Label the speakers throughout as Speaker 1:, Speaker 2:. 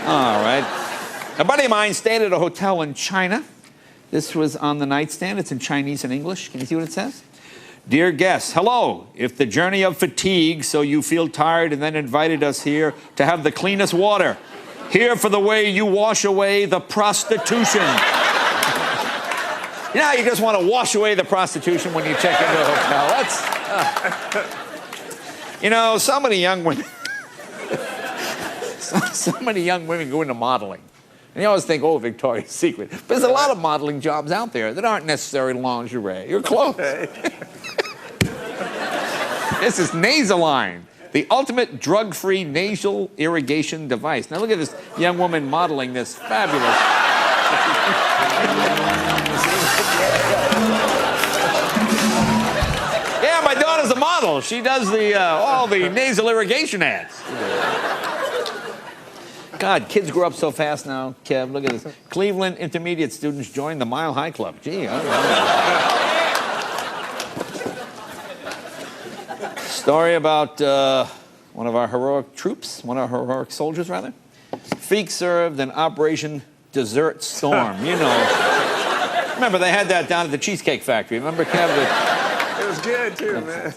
Speaker 1: All right. A buddy of mine stayed at a hotel in China. This was on the nightstand. It's in Chinese and English. Can you see what it says? Dear guests, hello. If the journey of fatigue, so you feel tired and then invited us here to have the cleanest water. Here for the way you wash away the prostitution. You know how you just want to wash away the prostitution when you check into a hotel? That's... You know, so many young women... so many young women go into modeling. And you always think, oh, Victoria's Secret. But there's a lot of modeling jobs out there that aren't necessarily lingerie. You're close. This is Nasoline, the ultimate drug-free nasal irrigation device. Now look at this young woman modeling this fabulous... Yeah, my daughter's a model. She does all the nasal irrigation ads. God, kids grow up so fast now, Kev. Look at this. Cleveland intermediate students join the Mile High Club. Gee, I don't know. Story about one of our heroic troops, one of our heroic soldiers, rather. Feek served in Operation Desert Storm. You know. Remember, they had that down at the Cheesecake Factory. Remember, Kev?
Speaker 2: It was good, too, man.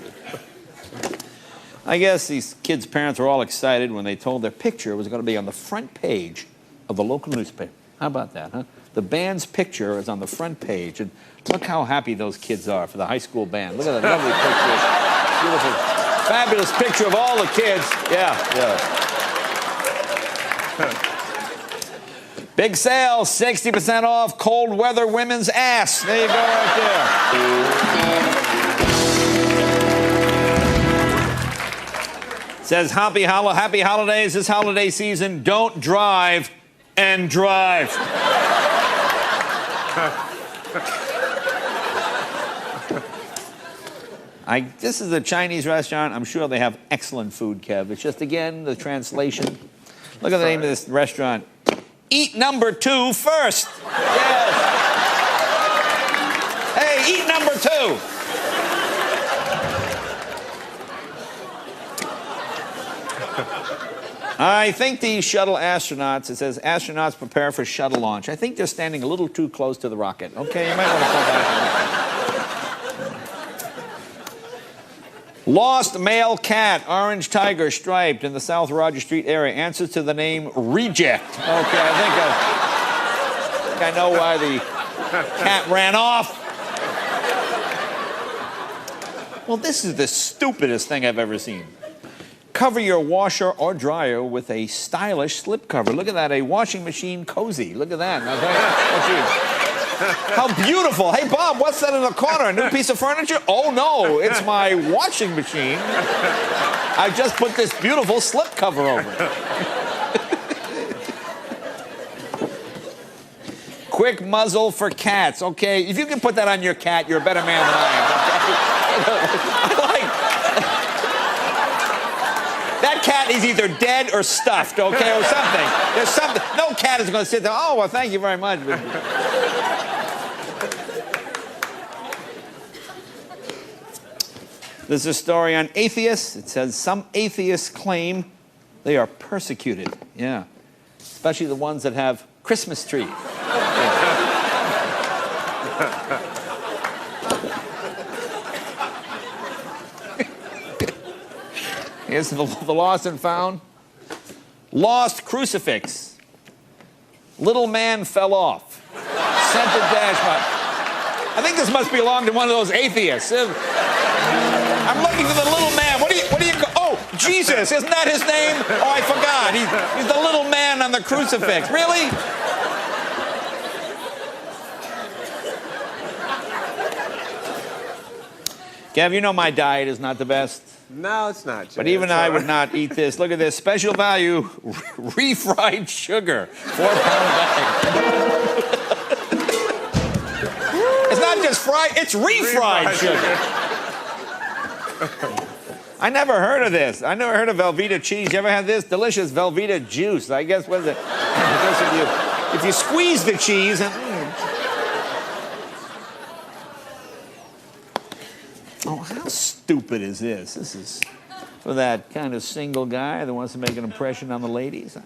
Speaker 1: I guess these kids' parents were all excited when they told their picture was going to be on the front page of the local newspaper. How about that, huh? The band's picture is on the front page, and look how happy those kids are for the high school band. Look at that lovely picture. Beautiful, fabulous picture of all the kids. Yeah. Big sale, 60% off cold weather women's ass. There you go right there. Says, happy holidays this holiday season. Don't drive and drive. This is a Chinese restaurant. I'm sure they have excellent food, Kev. It's just, again, the translation. Look at the name of this restaurant. Eat number 2 first. Yes. Hey, eat number 2. I think these shuttle astronauts, it says astronauts prepare for shuttle launch. I think they're standing a little too close to the rocket. Okay, you might want to pull back. Lost male cat, orange tiger, striped in the South Roger Street area. Answers to the name Reject. Okay, I think I know why the cat ran off. Well, this is the stupidest thing I've ever seen. Cover your washer or dryer with a stylish slipcover. Look at that, a washing machine cozy. Look at that. How beautiful. Hey, Bob, what's that in the corner? A new piece of furniture? Oh, no, it's my washing machine. I just put this beautiful slipcover over it. Quick muzzle for cats. Okay, if you can put that on your cat, you're a better man than I am. That cat is either dead or stuffed, okay, or something. There's something. No cat is going to sit there. Oh, well, thank you very much. There's a story on atheists. It says some atheists claim they are persecuted. Yeah, especially the ones that have Christmas trees. Here's the lost and found. Lost crucifix. Little man fell off. Scented dash. I think this must belong to one of those atheists. I'm looking for the little man. What do you go? Oh, Jesus, isn't that his name? Oh, I forgot. He's the little man on the crucifix. Really? Gav, you know my diet is not the best.
Speaker 2: No, it's not, Jay.
Speaker 1: But even I would not eat this. Look at this. Special value, refried sugar. 4-pound bag. It's not just fried, it's refried sugar. I never heard of this. I never heard of Velveeta cheese. You ever had this? Delicious Velveeta juice. I guess what is it? If you squeeze the cheese and... Oh, how stupid is this? This is for that kind of single guy that wants to make an impression on the ladies.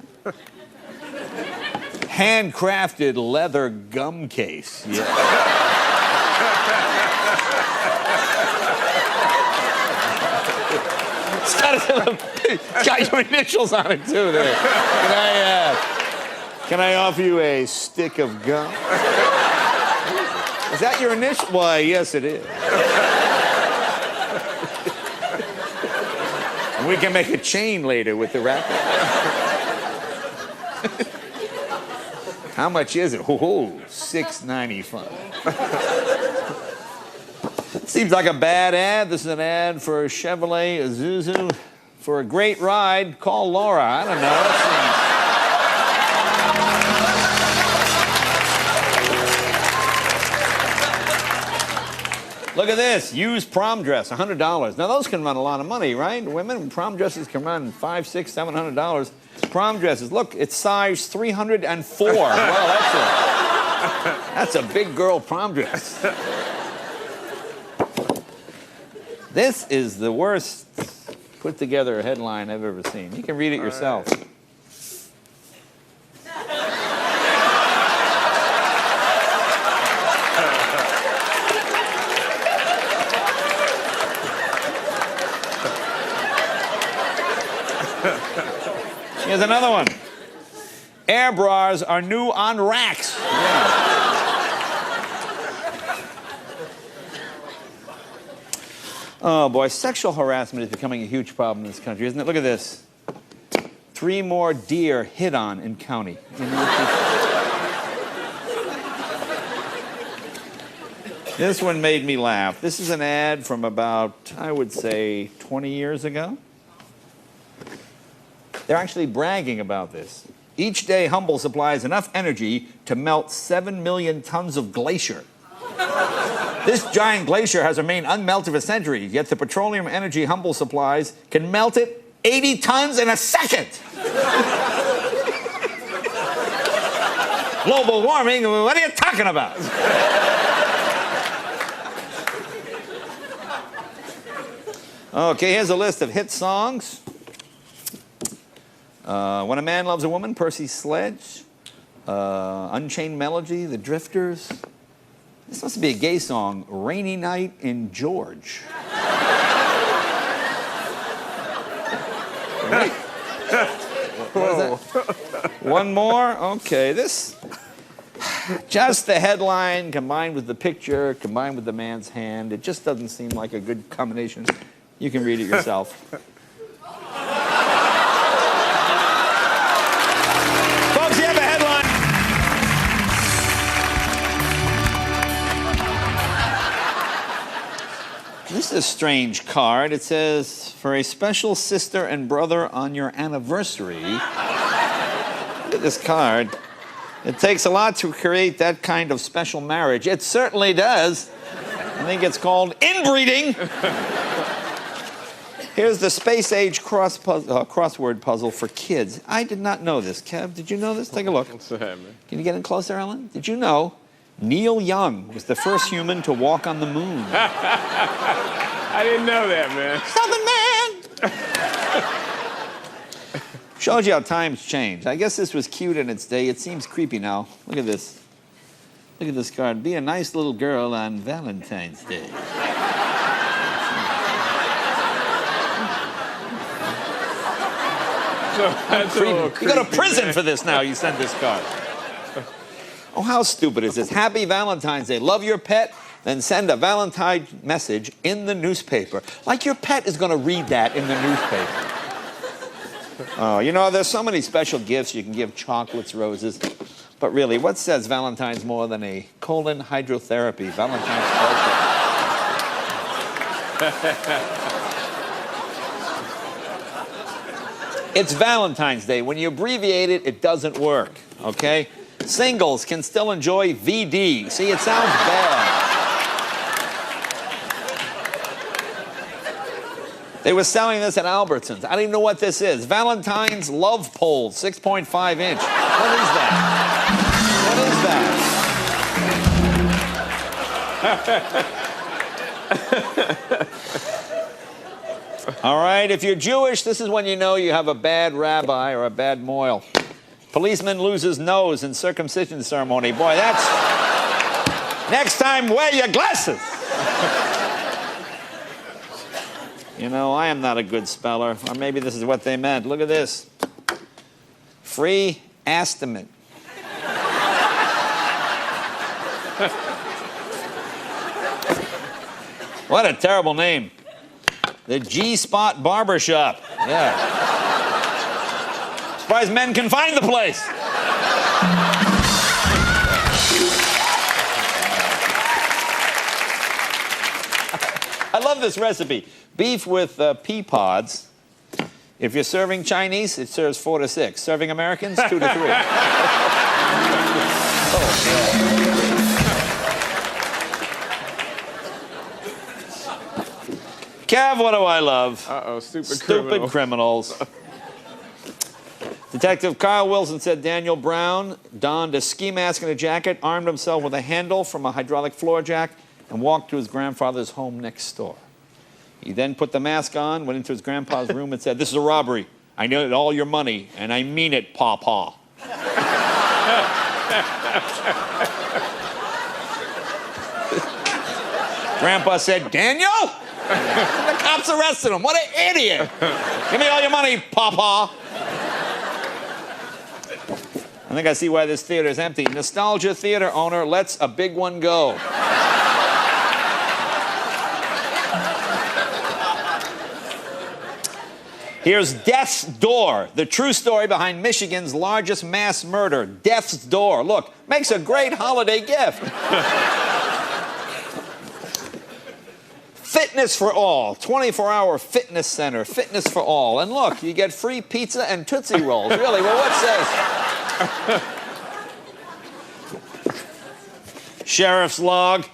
Speaker 1: Handcrafted leather gum case. Yeah. It's got your initials on it, too, there. Can I offer you a stick of gum? Is that your initial? Why, yes, it is. And we can make a chain later with the wrapper. How much is it? Oh, $6.95. Seems like a bad ad. This is an ad for a Chevrolet Isuzu. For a great ride, call Laura. I don't know. Look at this. Used prom dress, $100. Now, those can run a lot of money, right? Women, prom dresses can run $500, $600, $700. Prom dresses. Look, it's size 304. Well, that's a big girl prom dress. This is the worst put together headline I've ever seen. You can read it yourself. Right. Here's another one. Air bras are new on racks. Yeah. Oh, boy. Sexual harassment is becoming a huge problem in this country, isn't it? Look at this. 3 more deer hit on in county. This one made me laugh. This is an ad from about, I would say, 20 years ago. They're actually bragging about this. Each day, Humble supplies enough energy to melt 7 million tons of glacier. This giant glacier has remained unmelted for centuries, yet the petroleum energy Humble supplies can melt it 80 tons in a second. Global warming, what are you talking about? Okay, here's a list of hit songs. When a Man Loves a Woman, Percy Sledge. Unchained Melody, The Drifters. This must be a gay song, Rainy Night in George. What is that? One more? Okay, this. Just the headline combined with the picture, combined with the man's hand. It just doesn't seem like a good combination. You can read it yourself. This is a strange card. It says, for a special sister and brother on your anniversary. Look at this card. It takes a lot to create that kind of special marriage. It certainly does. I think it's called inbreeding. Here's the space-age crossword puzzle for kids. I did not know this. Kev, did you know this? Take a look. Can you get in closer, Ellen? Did you know Neil Young was the first human to walk on the moon?
Speaker 2: I didn't know that, man.
Speaker 1: Southern man! Shows you how times change. I guess this was cute in its day. It seems creepy now. Look at this. Look at this card. Be a nice little girl on Valentine's Day.
Speaker 2: That's
Speaker 1: You go to prison for this now, you send this card. Oh, how stupid is this? Happy Valentine's Day. Love your pet, then send a Valentine message in the newspaper. Like your pet is going to read that in the newspaper. Oh, you know, there's so many special gifts. You can give chocolates, roses. But really, what says Valentine's more than a colon hydrotherapy? Valentine's It's Valentine's Day. When you abbreviate it, it doesn't work, okay? Singles can still enjoy VD. See, it sounds bad. They were selling this at Albertsons. I don't even know what this is. Valentine's Love Pole, 6.5 inch. What is that? What is that? All right, if you're Jewish, this is when you know you have a bad rabbi or a bad moil. Policeman loses nose in circumcision ceremony. Boy, that's... Next time, wear your glasses. You know, I am not a good speller. Or maybe this is what they meant. Look at this. Free estimate. What a terrible name. The G-Spot Barbershop. Yeah. Surprised men can find the place. I love this recipe. Beef with pea pods. If you're serving Chinese, it serves 4 to 6. Serving Americans, 2 to 3. Kev, what do I love?
Speaker 2: Uh-oh, stupid
Speaker 1: criminals. Detective Kyle Wilson said Daniel Brown donned a ski mask and a jacket, armed himself with a handle from a hydraulic floor jack, and walked to his grandfather's home next door. He then put the mask on, went into his grandpa's room and said, "This is a robbery. I need all your money, and I mean it, Pawpaw." Grandpa said, "Daniel?" The cops arrested him. What an idiot. "Give me all your money, Pawpaw." I think I see why this theater is empty. Nostalgia theater owner lets a big one go. Here's Death's Door, the true story behind Michigan's largest mass murder. Death's Door. Look, makes a great holiday gift. Fitness for all, 24-hour fitness center, fitness for all. And look, you get free pizza and Tootsie Rolls. Really, well, what says? Sheriff's log,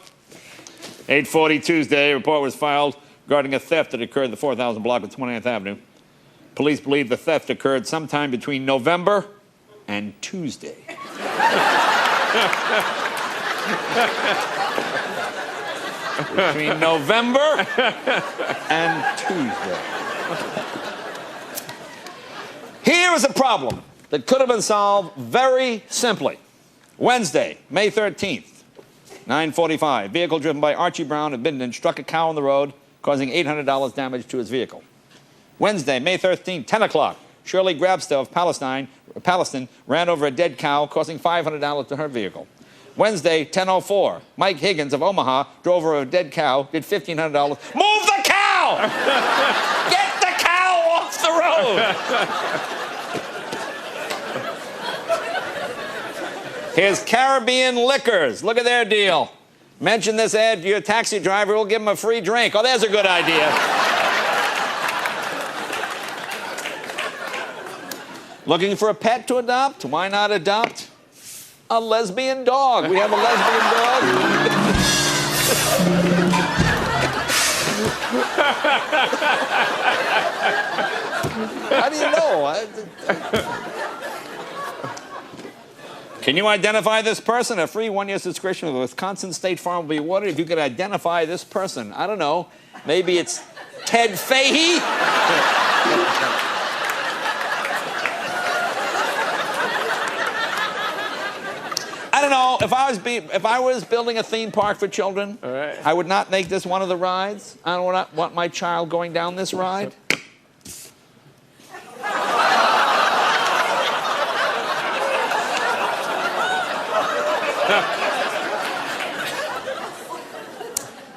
Speaker 1: 8:40 Tuesday. A report was filed regarding a theft that occurred in the 4,000 block of 29th Avenue. Police believe the theft occurred sometime between November and Tuesday. Between November and Tuesday. Here is a problem that could have been solved very simply. Wednesday, May 13th, 9:45. Vehicle driven by Archie Brown of Minden struck a cow on the road, causing $800 damage to his vehicle. Wednesday, May 13th, 10 o'clock. Shirley Grabstow of Palestine ran over a dead cow, causing $500 to her vehicle. Wednesday, 10:04. Mike Higgins of Omaha drove over a dead cow, did $1,500. Move the cow! Get the cow off the road! Here's Caribbean Liquors. Look at their deal. Mention this ad to your taxi driver, we'll give him a free drink. Oh, there's a good idea. Looking for a pet to adopt? Why not adopt a lesbian dog? We have a lesbian dog. How do you know? Can you identify this person? A free one-year subscription with Wisconsin State Farm will be awarded if you could identify this person. I don't know. Maybe it's Ted Fahey? I don't know. If I was building a theme park for children,
Speaker 2: all right,
Speaker 1: I would not make this one of the rides. I don't want my child going down this ride.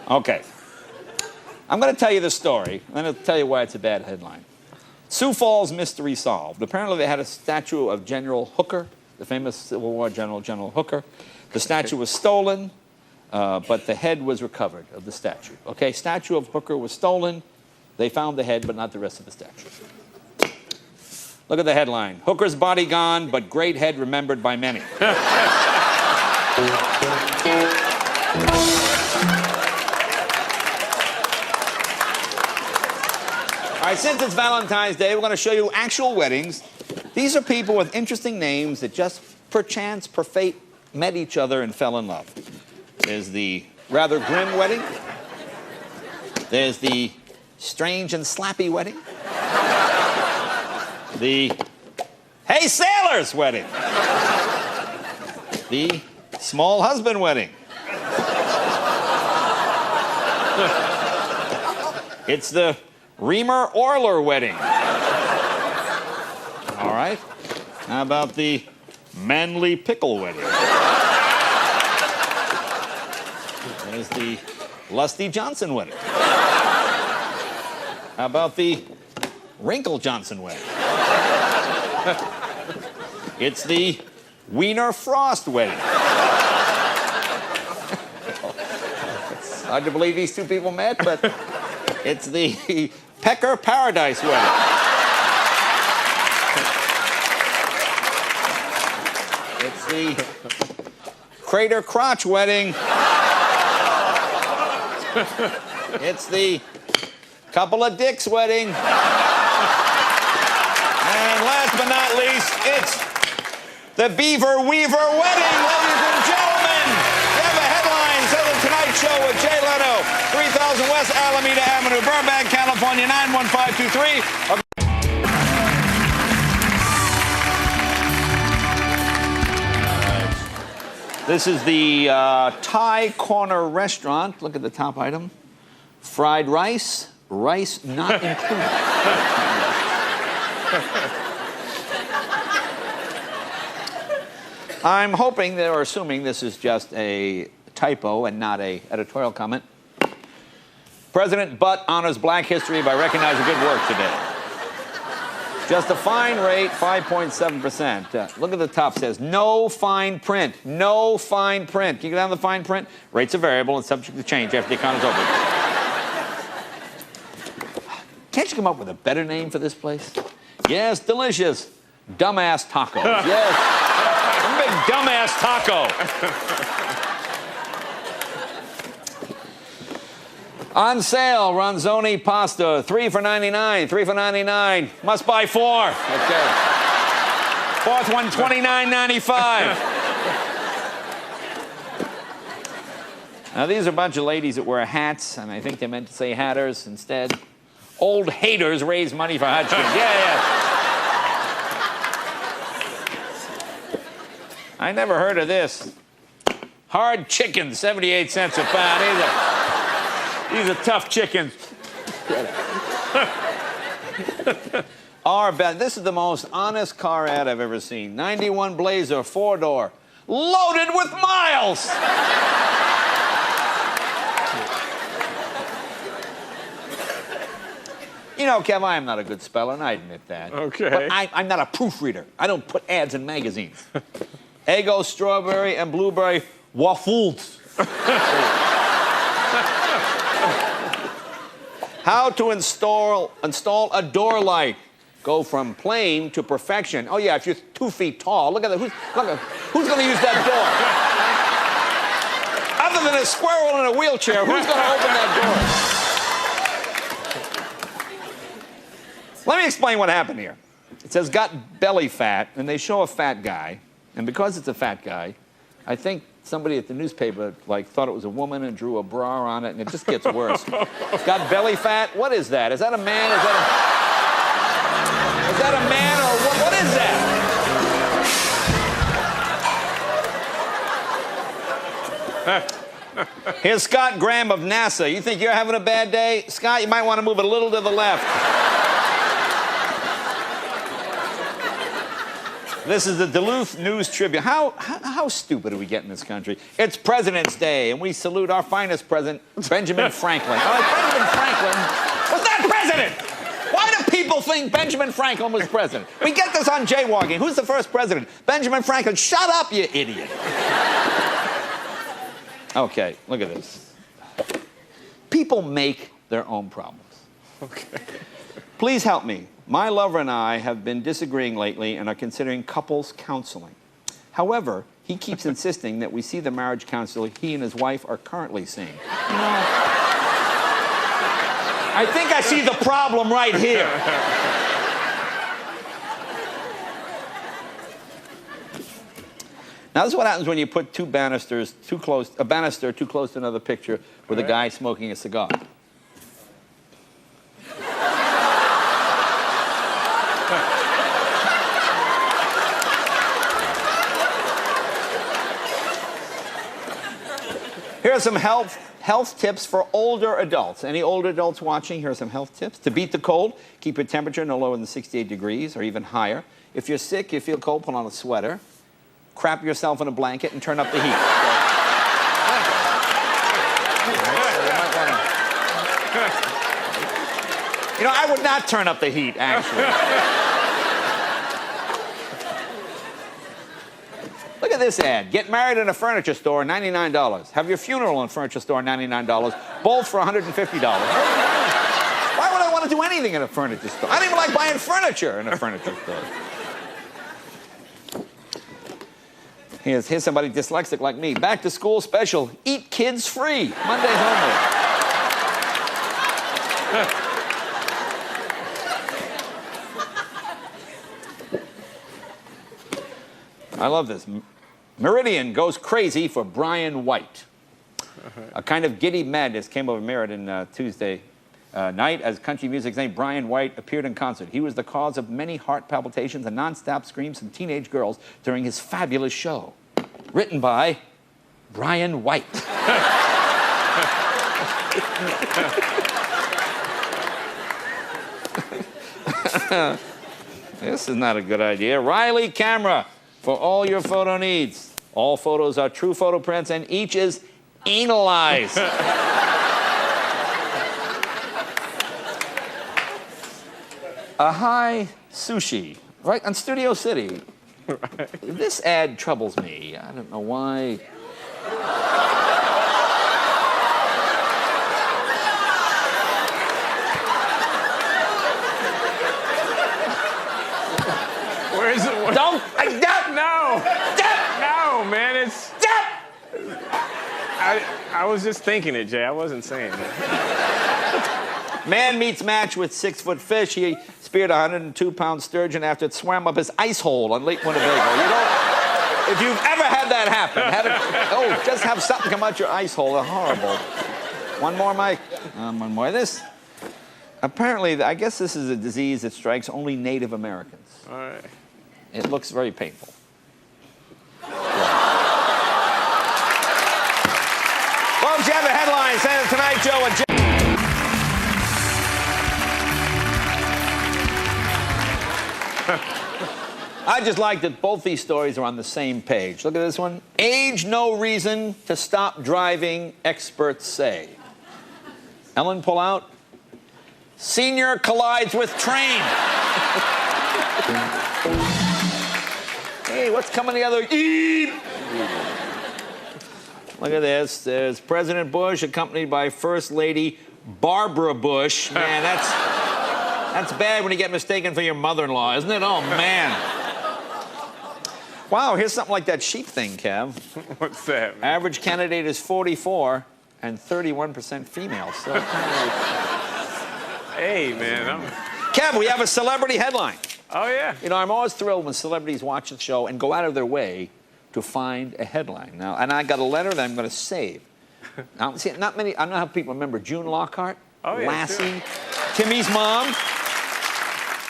Speaker 1: Okay. I'm going to tell you the story, and then I'll tell you why it's a bad headline. Sioux Falls mystery solved. Apparently they had a statue of General Hooker, the famous Civil War general, General Hooker. The statue was stolen, but the head was recovered of the statue. Okay, statue of Hooker was stolen. They found the head, but not the rest of the statue. Look at the headline. Hooker's body gone, but great head remembered by many. All right, since it's Valentine's Day, we're going to show you actual weddings. These are people with interesting names that just perchance, per fate, met each other and fell in love. There's the rather grim wedding. There's the strange and slappy wedding. The Hey Sailor's wedding. The small husband wedding. It's the Reamer Orler wedding. All right. How about the Manly Pickle wedding? There's the Lusty Johnson wedding. How about the Wrinkle Johnson wedding? It's the Wiener Frost wedding. It's hard to believe these two people met, but it's the Pecker Paradise wedding. It's the Crater Crotch wedding. It's the Couple of Dicks wedding. And last but not least, it's the Beaver Weaver wedding, ladies and gentlemen. We have a headline, so The Tonight Show with Jay Leno, 3000 West Alameda Avenue, Burbank, California, 91523. This is the Thai Corner Restaurant. Look at the top item. Fried rice, rice not included. I'm hoping or assuming this is just a typo and not a editorial comment. President Butt honors Black history by recognizing good work today. Just a fine rate, 5.7%. Look at the top, says no fine print. No fine print. Can you go down to the fine print? Rates are variable and subject to change after the economy is open. Can't you come up with a better name for this place? Yes, delicious. Dumbass tacos. Yes. A big dumbass taco. On sale, Ronzoni pasta, 3 for $99, 3 for $99. Must buy 4. Okay. Fourth one, $29.95. Now, these are a bunch of ladies that wear hats, and I think they meant to say hatters instead. Old haters raise money for hot chicks. Yeah. I never heard of this. Hard chicken, 78 cents a pound. These are tough chickens. This is the most honest car ad I've ever seen. 91 Blazer, 4-door, loaded with miles. You know, Kev, I am not a good speller, and I admit that.
Speaker 2: Okay.
Speaker 1: But I'm not a proofreader. I don't put ads in magazines. Eggo, strawberry, and blueberry waffles. How to install a door light. Go from plain to perfection. Oh, yeah, if you're 2 feet tall, look at that. Who's going to use that door? Other than a squirrel in a wheelchair, who's going to open that door? Let me explain what happened here. It says, got belly fat, and they show a fat guy. And because it's a fat guy, I think somebody at the newspaper thought it was a woman and drew a bra on it, and it just gets worse. Got belly fat? What is that? Is that a man? Is that a man or what is that? Here's Scott Graham of NASA. You think you're having a bad day? Scott, you might want to move it a little to the left. This is the Duluth News Tribune. How stupid do we get in this country? It's President's Day, and we salute our finest president, Benjamin Franklin. Benjamin Franklin was not president! Why do people think Benjamin Franklin was president? We get this on jaywalking. Who's the first president? Benjamin Franklin. Shut up, you idiot. Okay, look at this. People make their own problems.
Speaker 2: Okay.
Speaker 1: Please help me. My lover and I have been disagreeing lately and are considering couples counseling. However, he keeps insisting that we see the marriage counselor he and his wife are currently seeing. I think I see the problem right here. Now, this is what happens when you put two banisters too close, a banister too close to another picture with a guy smoking a cigar. Here are some health tips for older adults. Any older adults watching, here are some health tips. To beat the cold, keep your temperature no lower than 68 degrees or even higher. If you're sick, you feel cold, put on a sweater. Crap yourself in a blanket and turn up the heat. You know, I would not turn up the heat, actually. Look at this ad. Get married in a furniture store, $99. Have your funeral in a furniture store, $99. Both for $150. Why would I want to do anything in a furniture store? I don't even like buying furniture in a furniture store. Here's somebody dyslexic like me. Back to school special. Eat kids free. Monday homework. I love this. Meridian goes crazy for Brian White. A kind of giddy madness came over Meridian Tuesday night as country music's name Brian White appeared in concert. He was the cause of many heart palpitations and non-stop screams from teenage girls during his fabulous show. Written by Brian White. This is not a good idea. Riley Camera for all your photo needs. All photos are true photo prints and each is analyzed. Ahai Sushi, right on Studio City. Right. This ad troubles me. I don't know why.
Speaker 2: Where is it?
Speaker 1: Don't!
Speaker 2: No! No, man, it's... I was just thinking it, Jay. I wasn't saying it.
Speaker 1: Man meets match with 6-foot fish. He speared a 102-pound sturgeon after it swam up his ice hole on Lake Winnebago. You know, if you've ever had that happen, just have something come out your ice hole. They're horrible. One more, Mike. One more. This, apparently, I guess this is a disease that strikes only Native Americans.
Speaker 2: All right.
Speaker 1: It looks very painful. Folks, you have the headlines. Send it tonight, Joe and Jay. I just like that both these stories are on the same page. Look at this one. Age no reason to stop driving, experts say. Ellen, pull out. Senior collides with train. Hey, what's coming together? Eep. Look at this. There's President Bush accompanied by First Lady Barbara Bush. Man, that's bad when you get mistaken for your mother-in-law, isn't it? Oh, man. Wow, here's something like that sheep thing, Kev.
Speaker 2: What's that, man?
Speaker 1: Average candidate is 44 and 31% female. So,
Speaker 2: hey, man.
Speaker 1: Kev, we have a celebrity headline.
Speaker 2: Oh, yeah.
Speaker 1: You know, I'm always thrilled when celebrities watch the show and go out of their way to find a headline. Now, and I got a letter that I'm going to save. Now, see, not many, I don't know how people remember June Lockhart,
Speaker 2: oh, yeah,
Speaker 1: Lassie, Timmy's mom.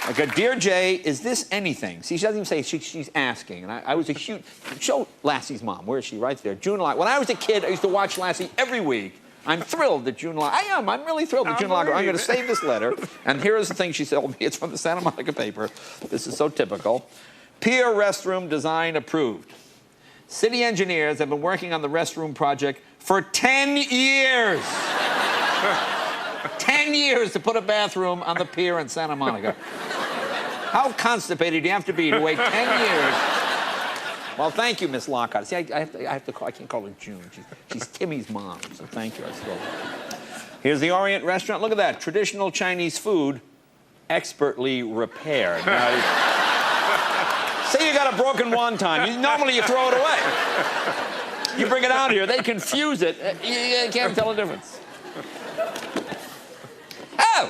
Speaker 1: Like, Dear Jay, is this anything? See, she doesn't even say she's asking. And I was a huge... Show Lassie's mom. Where is she? Right there. June Lockhart. When I was a kid, I used to watch Lassie every week. I'm thrilled that June Lockhart... I am. I'm really thrilled that June Lockhart... I'm going to save this letter. And here is the thing she told me. It's from the Santa Monica paper. This is so typical. Pier restroom design approved. City engineers have been working on the restroom project for 10 years. 10 years to put a bathroom on the pier in Santa Monica. How constipated do you have to be to wait 10 years? Well, thank you, Miss Lockhart. See, I have to call, I can't call her June. She's Timmy's mom, so thank you. I still. Here's the Orient restaurant. Look at that. Traditional Chinese food, expertly repaired. Now, say you got a broken wonton. Normally you throw it away. You bring it out here, they confuse it. You can't tell the difference. Oh!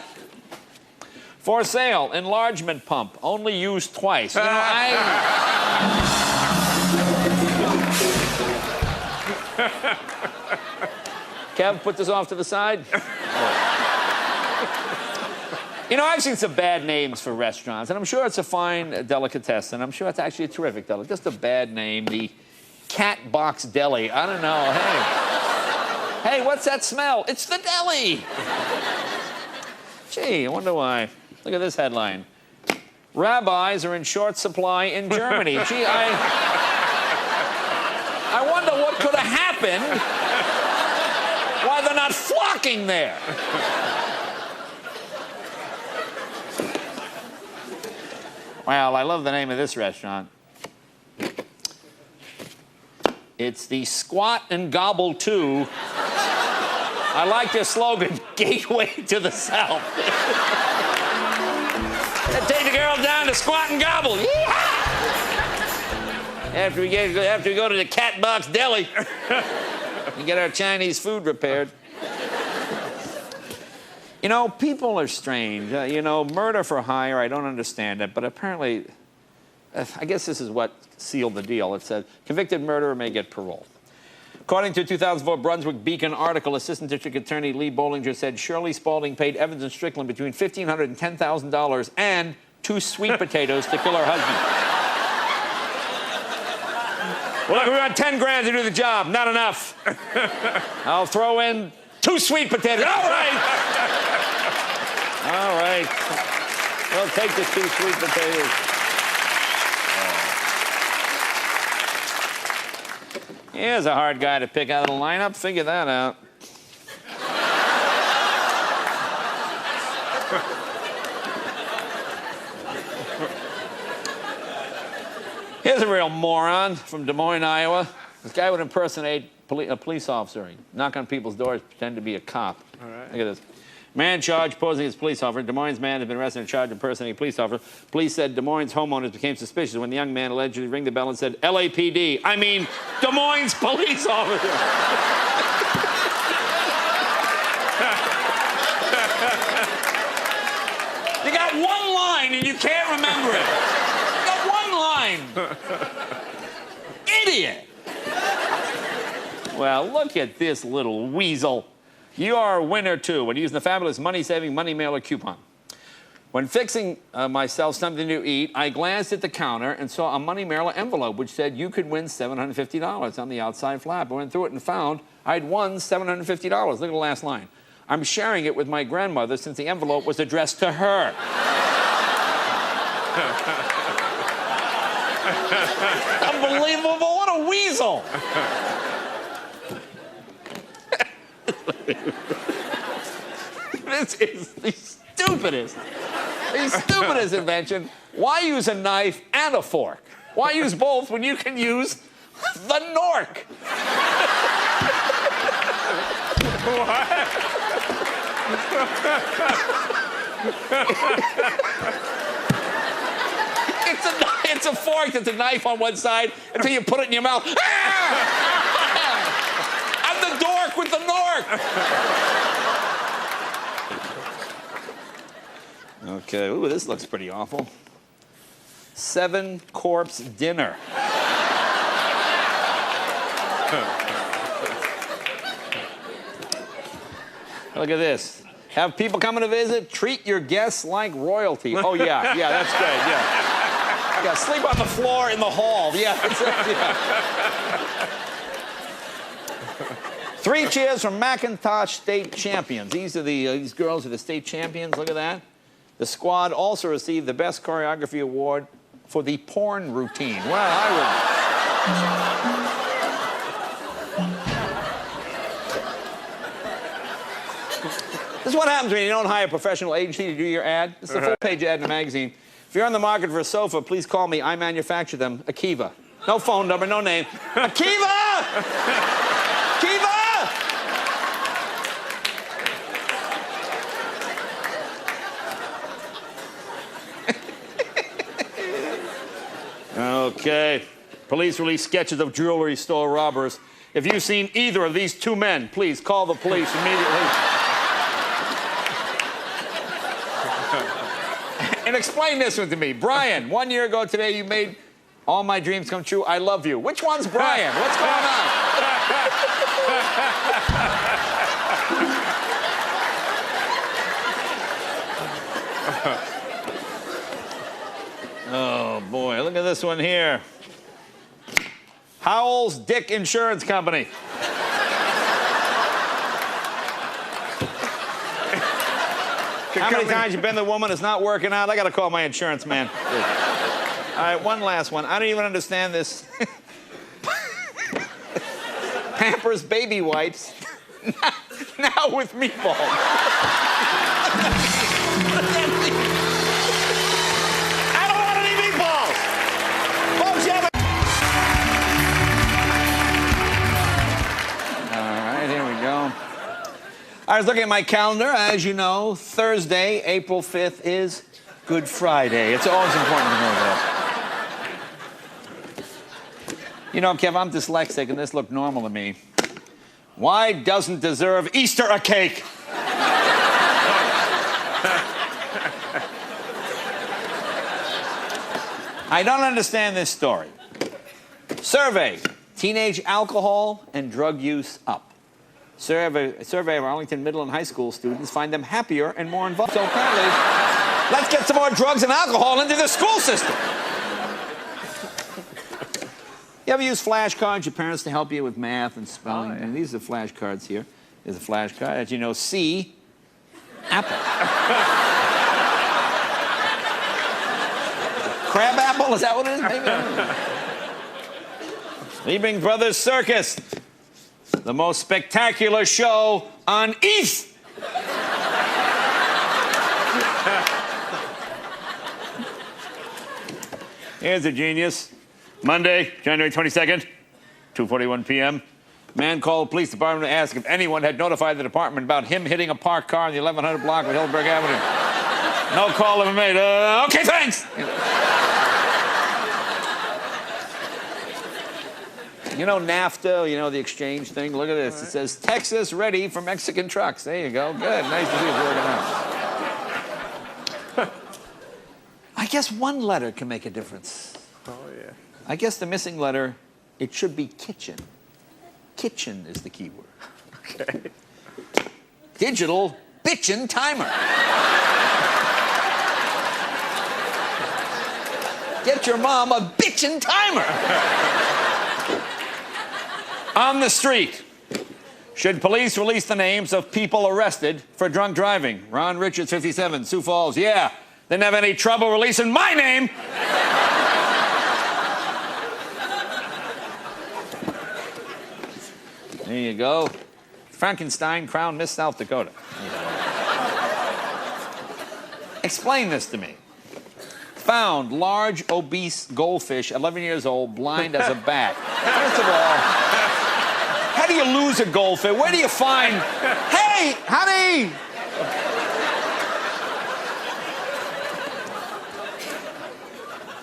Speaker 1: For sale, enlargement pump, only used twice. You know, Kev, put this off to the side. You know, I've seen some bad names for restaurants, and I'm sure it's a fine delicatessen. I'm sure it's actually a terrific delicatessen. Just a bad name, the Cat Box Deli. I don't know. Hey. Hey, what's that smell? It's the deli. Gee, I wonder why. Look at this headline. Rabbis are in short supply in Germany. Gee, I wonder what could have happened, why they're not flocking there. Well, I love the name of this restaurant. It's the Squat and Gobble 2. I like their slogan, Gateway to the South. Take the girl down to Squat and Gobble. Yeehaw! After we go to the Cat Box Deli and get our Chinese food repaired. You know, people are strange. You know, murder for hire, I don't understand it, but apparently, I guess this is what sealed the deal. It said, convicted murderer may get parole. According to a 2004 Brunswick Beacon article, Assistant District Attorney Lee Bollinger said Shirley Spalding paid Evans and Strickland between $1,500 and $10,000 and 2 sweet potatoes to kill her husband. Well, look, we got 10 grand to do the job. Not enough. I'll throw in 2 sweet potatoes. All right. All right. We'll take the 2 sweet potatoes. Here's a hard guy to pick out of the lineup. Figure that out. Here's a real moron from Des Moines, Iowa. This guy would impersonate a police officer. He'd knock on people's doors, pretend to be a cop.
Speaker 2: All right.
Speaker 1: Look at this. Man charged posing as police officer. Des Moines man has been arrested and charged impersonating a police officer. Police said Des Moines homeowners became suspicious when the young man allegedly rang the bell and said, LAPD. I mean, Des Moines police officer. You got one line and you can't remember it. You got one line. Idiot. Well, look at this little weasel. You are a winner, too, when using the fabulous money-saving Money Mailer coupon. When fixing myself something to eat, I glanced at the counter and saw a Money Mailer envelope which said you could win $750 on the outside flap. I went through it and found I'd won $750. Look at the last line. I'm sharing it with my grandmother since the envelope was addressed to her. Unbelievable. What a weasel. This is the stupidest invention. Why use a knife and a fork? Why use both when you can use the Nork?
Speaker 2: What?
Speaker 1: It's a fork that's a knife on one side until you put it in your mouth. I'm the dork with the Nork. Okay, ooh, this looks pretty awful. 7-corpse dinner. Look at this. Have people coming to visit, treat your guests like royalty. Oh, yeah, that's good, yeah. Yeah, sleep on the floor in the hall. Yeah, that's it, yeah. 3 cheers from Macintosh State Champions. These girls are the state champions. Look at that. The squad also received the Best Choreography Award for the porn routine. Well, I would. This is what happens when you don't hire a professional agency to do your ad. This is a full-page ad in a magazine. If you're on the market for a sofa, please call me. I manufacture them. Akiva. No phone number, no name. Akiva! Akiva! Okay. Police release sketches of jewelry store robbers. If you've seen either of these 2 men, please call the police immediately. And explain this one to me. Brian, 1 year ago today, you made all my dreams come true. I love you. Which one's Brian? What's going on? Oh, boy. Look at this one here. Howell's Dick Insurance Company. How many times you been the woman it's not working out? I got to call my insurance man. All right, one last one. I don't even understand this. Pampers baby wipes. Now with meatballs. I don't want any meatballs. Folks, you have All right, here we go. I was looking at my calendar. As you know, Thursday, April 5th is Good Friday. It's always important to know that. You know, Kev, I'm dyslexic, and this looked normal to me. Why doesn't deserve Easter a cake? I don't understand this story. Survey, teenage alcohol and drug use up. Survey of Arlington middle and high school students find them happier and more involved. So apparently, let's get some more drugs and alcohol into the school system. You ever use flashcards, your parents, to help you with math and spelling? Oh, yeah. And these are flashcards here. There's a flashcard. As you know, C, apple. Crab apple? Is that what it is? Maybe. Liebing Brothers Circus, the most spectacular show on Earth. Here's a genius. Monday, January 22nd, 2:41 p.m. Man called police department to ask if anyone had notified the department about him hitting a parked car in the 1100 block of Hillsburg Avenue. No call ever made. Okay, thanks. You know NAFTA, you know the exchange thing? Look at this. It says, Texas ready for Mexican trucks. There you go. Good. Nice to see it's working out. I guess one letter can make a difference.
Speaker 2: Oh, yeah.
Speaker 1: I guess the missing letter, it should be kitchen. Kitchen is the key word.
Speaker 2: Okay.
Speaker 1: Digital bitchin' timer. Get your mom a bitchin' timer. On the street. Should police release the names of people arrested for drunk driving? Ron Richards, 57, Sioux Falls. Yeah, didn't have any trouble releasing my name. There you go. Frankenstein crowned Miss South Dakota. Explain this to me. Found large, obese goldfish, 11 years old, blind as a bat. First of all, how do you lose a goldfish? Where do you find... Hey, honey!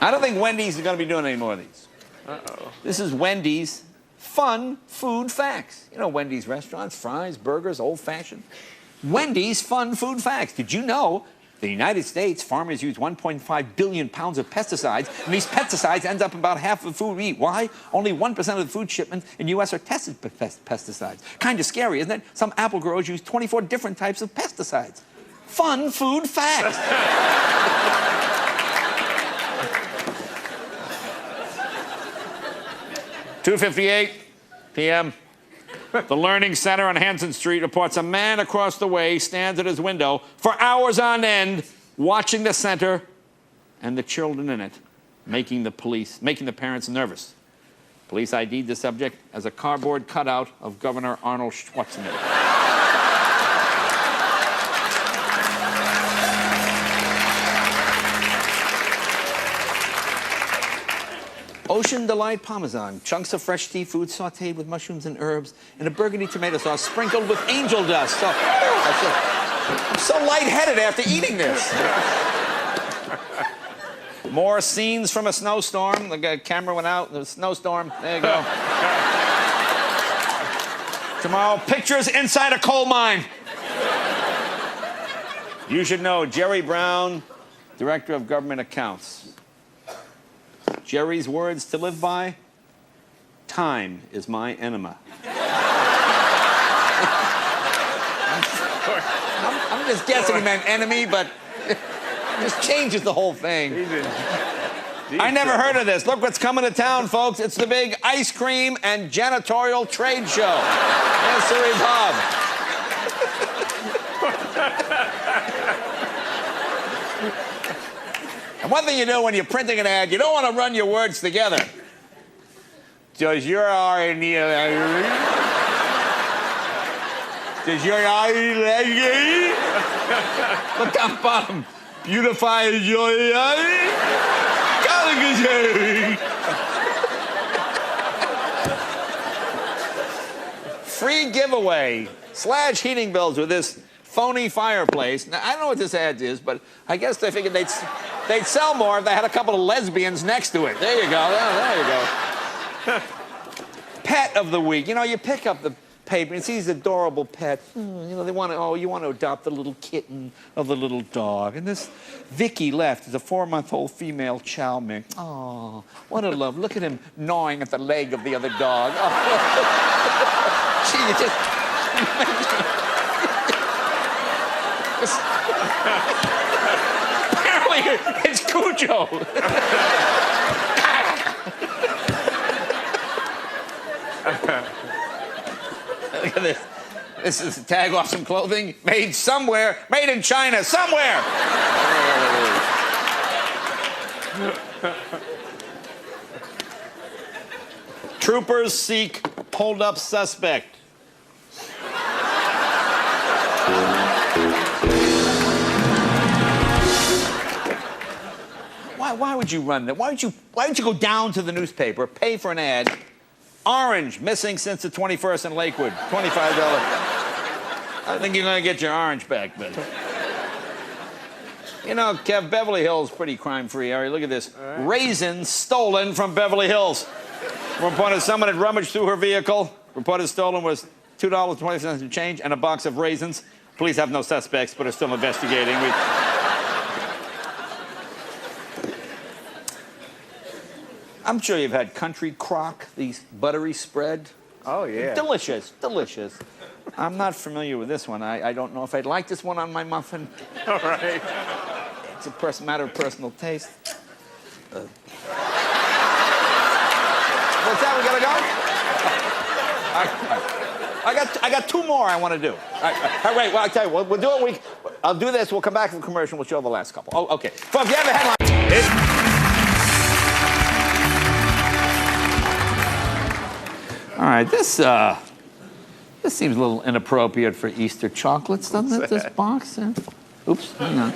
Speaker 1: I don't think Wendy's is going to be doing any more of these. Uh-oh. This is Wendy's Fun Food Facts. You know Wendy's restaurants, fries, burgers, old-fashioned. Wendy's Fun Food Facts. Did you know the United States, farmers use 1.5 billion pounds of pesticides, and these pesticides end up in about half of the food we eat. Why? Only 1% of the food shipments in the U.S. are tested for pesticides. Kind of scary, isn't it? Some apple growers use 24 different types of pesticides. Fun Food Facts. 2:58 p.m. The Learning Center on Hanson Street reports a man across the way stands at his window for hours on end, watching the center and the children in it, making the parents nervous. Police ID'd the subject as a cardboard cutout of Governor Arnold Schwarzenegger. Ocean Delight Parmesan, chunks of fresh seafood sautéed with mushrooms and herbs, and a burgundy tomato sauce sprinkled with angel dust. So, I'm so lightheaded after eating this. More scenes from a snowstorm. The camera went out, the snowstorm. There you go. Tomorrow, pictures inside a coal mine. You should know Jerry Brown, Director of Government Accounts. Jerry's words to live by: time is my enema. I'm just guessing he meant enemy, but it just changes the whole thing. I never heard of this. Look what's coming to town, folks. It's the big ice cream and janitorial trade show. Yes, sir, Bob. one thing you do when you're printing an ad, you don't want to run your words together. Does your eye need Does your eye look down bottom. Beautify your eye. Free giveaway. Slash heating bills with this phony fireplace. Now, I don't know what this ad is, but I guess they figured they'd sell more if they had a couple of lesbians next to it. There you go. There you go. Pet of the week. You know, you pick up the paper and see these adorable pets. You know, you want to adopt the little kitten of the little dog. And this Vicky left is a 4-month-old female chow mein. Oh, what a love. Look at him gnawing at the leg of the other dog. Oh. Gee, just... Apparently, it's Cujo. Look at this. This is a tag off some clothing. Made somewhere. Made in China. Somewhere. Troopers seek hold-up suspect. Why would you run that? Why would you go down to the newspaper, pay for an ad? Orange, missing since the 21st in Lakewood. $25. I think you're going to get your orange back, but... You know, Kev, Beverly Hills, pretty crime-free area. Look at this. Right. Raisins stolen from Beverly Hills. Reported someone had rummaged through her vehicle. Reported stolen was $2.20 in change and a box of raisins. Police have no suspects, but are still investigating. I'm sure you've had country crock, these buttery spread.
Speaker 2: Oh, yeah.
Speaker 1: Delicious, delicious. I'm not familiar with this one. I don't know if I'd like this one on my muffin.
Speaker 2: All right.
Speaker 1: It's a matter of personal taste. What's that? We gotta go? I got two more I want to do. All right, wait, well, I'll tell you, we'll do it. I'll do this, we'll come back from commercial, we'll show the last couple. Oh, okay. Folks, you have the headline. All right, this seems a little inappropriate for Easter chocolates, doesn't it, this box? Oops, hang on.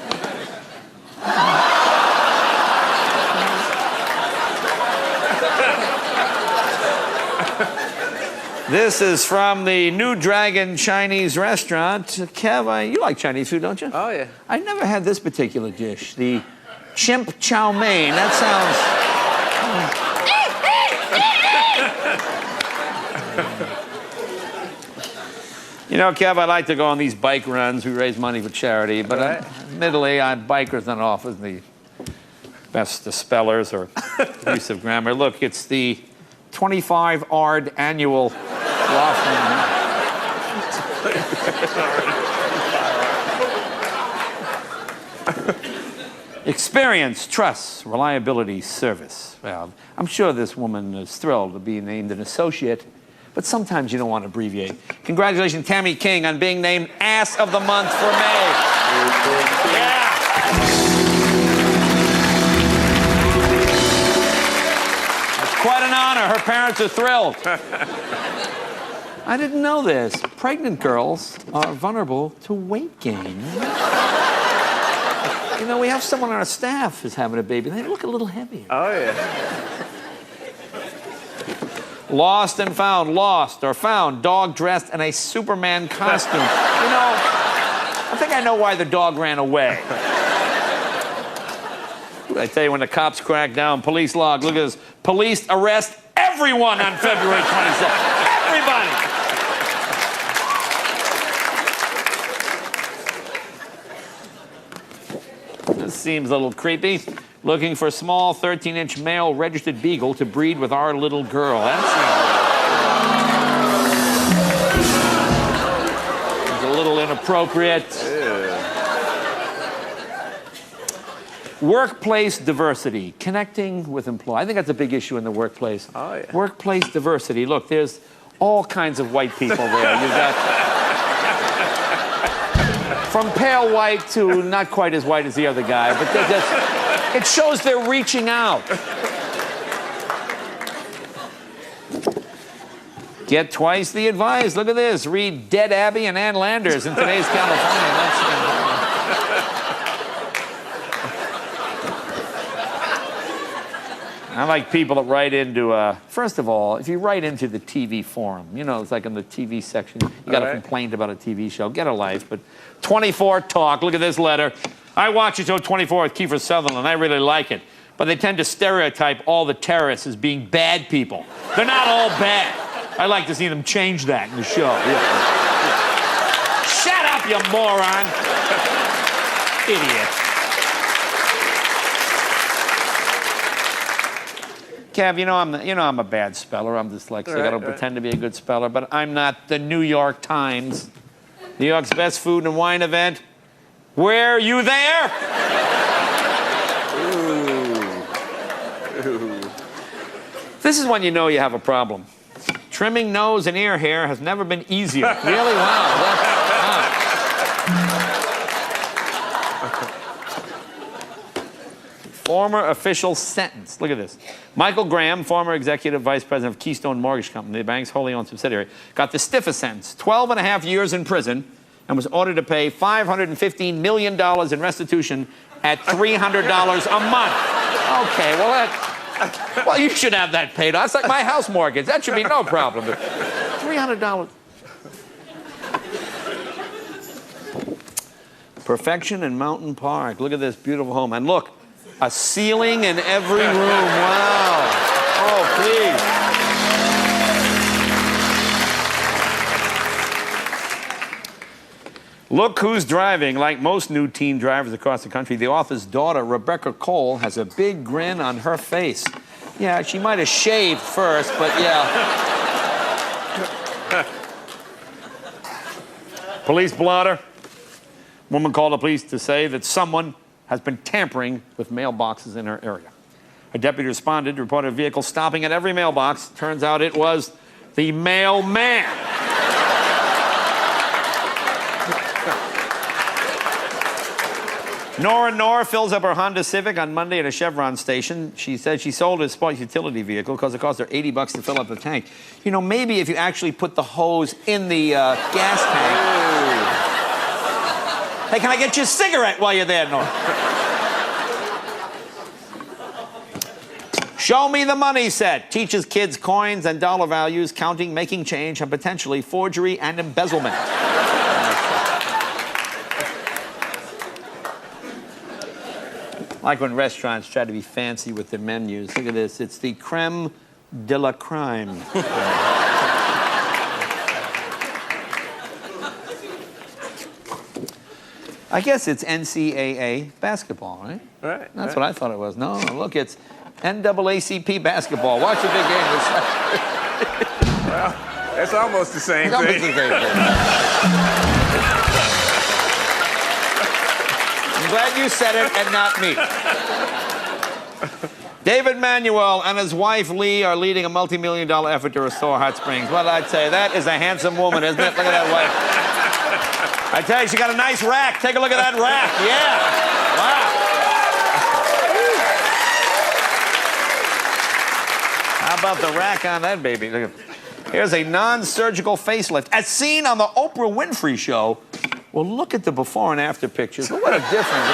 Speaker 1: This is from the New Dragon Chinese restaurant. Kev, you like Chinese food, don't you?
Speaker 2: Oh, yeah.
Speaker 1: I've never had this particular dish, the chimp chow mein. That sounds... You know, Kev, I like to go on these bike runs. We raise money for charity, but admittedly, bikers not often the best spellers or use of grammar. Look, it's the 25-ard annual Experience, trust, reliability, service. Well, I'm sure this woman is thrilled to be named an associate, but sometimes you don't want to abbreviate. Congratulations, Tammy King, on being named Ass of the Month for May. Yeah. It's quite an honor. Her parents are thrilled. I didn't know this. Pregnant girls are vulnerable to weight gain. You know, we have someone on our staff who's having a baby. They look a little heavier.
Speaker 2: Oh, yeah.
Speaker 1: Lost and found. Lost or found. Dog dressed in a Superman costume. You know, I think I know why the dog ran away. I tell you, when the cops crack down, police log, look at this. Police arrest everyone on February 27th. Everybody. This seems a little creepy. Looking for a small 13-inch male registered beagle to breed with our little girl. That seems a little inappropriate. Workplace diversity, connecting with employees. I think that's a big issue in the workplace.
Speaker 2: Oh, yeah.
Speaker 1: Workplace diversity. Look, there's all kinds of white people there. You've got from pale white to not quite as white as the other guy, but they're just, It shows they're reaching out. Get twice the advice. Look at this. Read Dead Abby and Ann Landers in today's California. I like people that write into, first of all, if you write into the TV forum, you know, it's like in the TV section, you got a complaint about a TV show, get a life. But 24 Talk, look at this letter. I watch your show 24 with Kiefer Sutherland, I really like it. But they tend to stereotype all the terrorists as being bad people. They're not all bad. I like to see them change that in the show. Yeah. Shut up, you moron. Idiot. Kev, you know I'm a bad speller. I'm dyslexic. I don't pretend to be a good speller, but I'm not the New York Times. New York's best food and wine event. Were you there?
Speaker 2: Ooh.
Speaker 1: This is when you know you have a problem. Trimming nose and ear hair has never been easier. Really? Wow. Former official sentence. Look at this. Michael Graham, former executive vice president of Keystone Mortgage Company, the bank's wholly owned subsidiary, got the stiffest sentence, 12 and a half years in prison, and was ordered to pay $515 million in restitution at $300 a month. Okay, well, you should have that paid off. It's like my house mortgage. That should be no problem. $300. Perfection in Mountain Park. Look at this beautiful home. And look, a ceiling in every room. Wow. Oh, please. Look who's driving. Like most new teen drivers across the country, the author's daughter, Rebecca Cole, has a big grin on her face. Yeah, she might have shaved first, but yeah. Police blotter. Woman called the police to say that someone has been tampering with mailboxes in her area. A deputy responded to report a vehicle stopping at every mailbox. Turns out it was the mailman. Nora fills up her Honda Civic on Monday at a Chevron station. She said she sold a sports utility vehicle because it cost her $80 to fill up the tank. You know, maybe if you actually put the hose in the gas tank. Hey, can I get you a cigarette while you're there, Nora? Show me the money set. Teaches kids coins and dollar values, counting, making change, and potentially forgery and embezzlement. Like when restaurants try to be fancy with their menus. Look at this. It's the creme de la crime. I guess it's NCAA basketball, right?
Speaker 2: Right.
Speaker 1: That's what I thought it was. No, look, it's NAACP basketball. Watch the big game.
Speaker 2: Well, it's almost the same
Speaker 1: It's almost
Speaker 2: thing.
Speaker 1: the same thing. I'm glad you said it and not me. David Manuel and his wife Lee are leading a multi-million-dollar effort to restore Hot Springs. Well, I'd say that is a handsome woman, isn't it? Look at that wife. I tell you, she got a nice rack. Take a look at that rack. Yeah. Wow. How about the rack on that baby? Look at. Here's a non-surgical facelift, as seen on the Oprah Winfrey Show. Well, look at the before and after pictures. What a difference.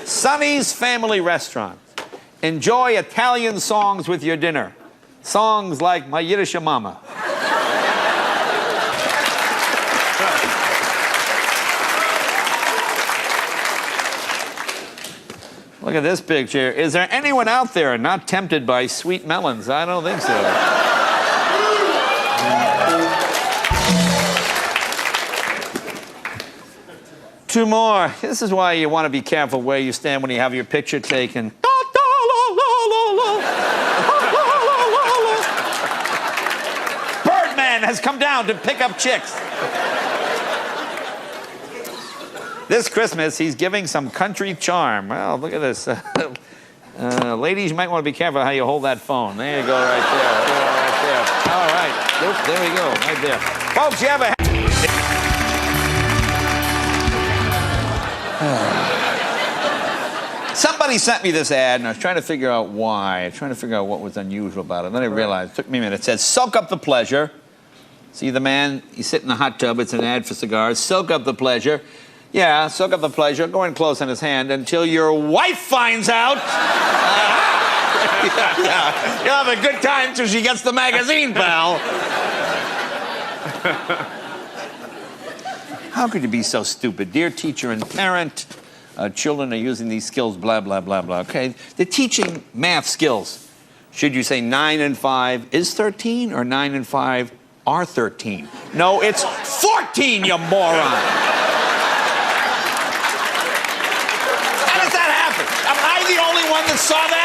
Speaker 1: Sonny's Family Restaurant. Enjoy Italian songs with your dinner. Songs like My Yiddish Mama. Look at this picture. Is there anyone out there not tempted by sweet melons? I don't think so. Two more. This is why you want to be careful where you stand when you have your picture taken. Birdman has come down to pick up chicks. This Christmas, he's giving some country charm. Well, look at this. Ladies, you might want to be careful how you hold that phone. There you go, right there. All right. Oop, there we go, right there. Folks, you have a... Somebody sent me this ad, and I was trying to figure out why. Trying to figure out what was unusual about it. And then I realized, it took me a minute. It says, soak up the pleasure. See the man, he's sitting in the hot tub. It's an ad for cigars. Soak up the pleasure. Yeah, soak up the pleasure. Go in close on his hand until your wife finds out. Yeah. You'll have a good time till she gets the magazine, pal. How could you be so stupid? Dear teacher and parent, children are using these skills, blah, blah, blah, blah. Okay, they're teaching math skills. Should you say 9 and 5 is 13 or 9 and 5 are 13? No, it's 14, you moron. How does that happen? Am I the only one that saw that?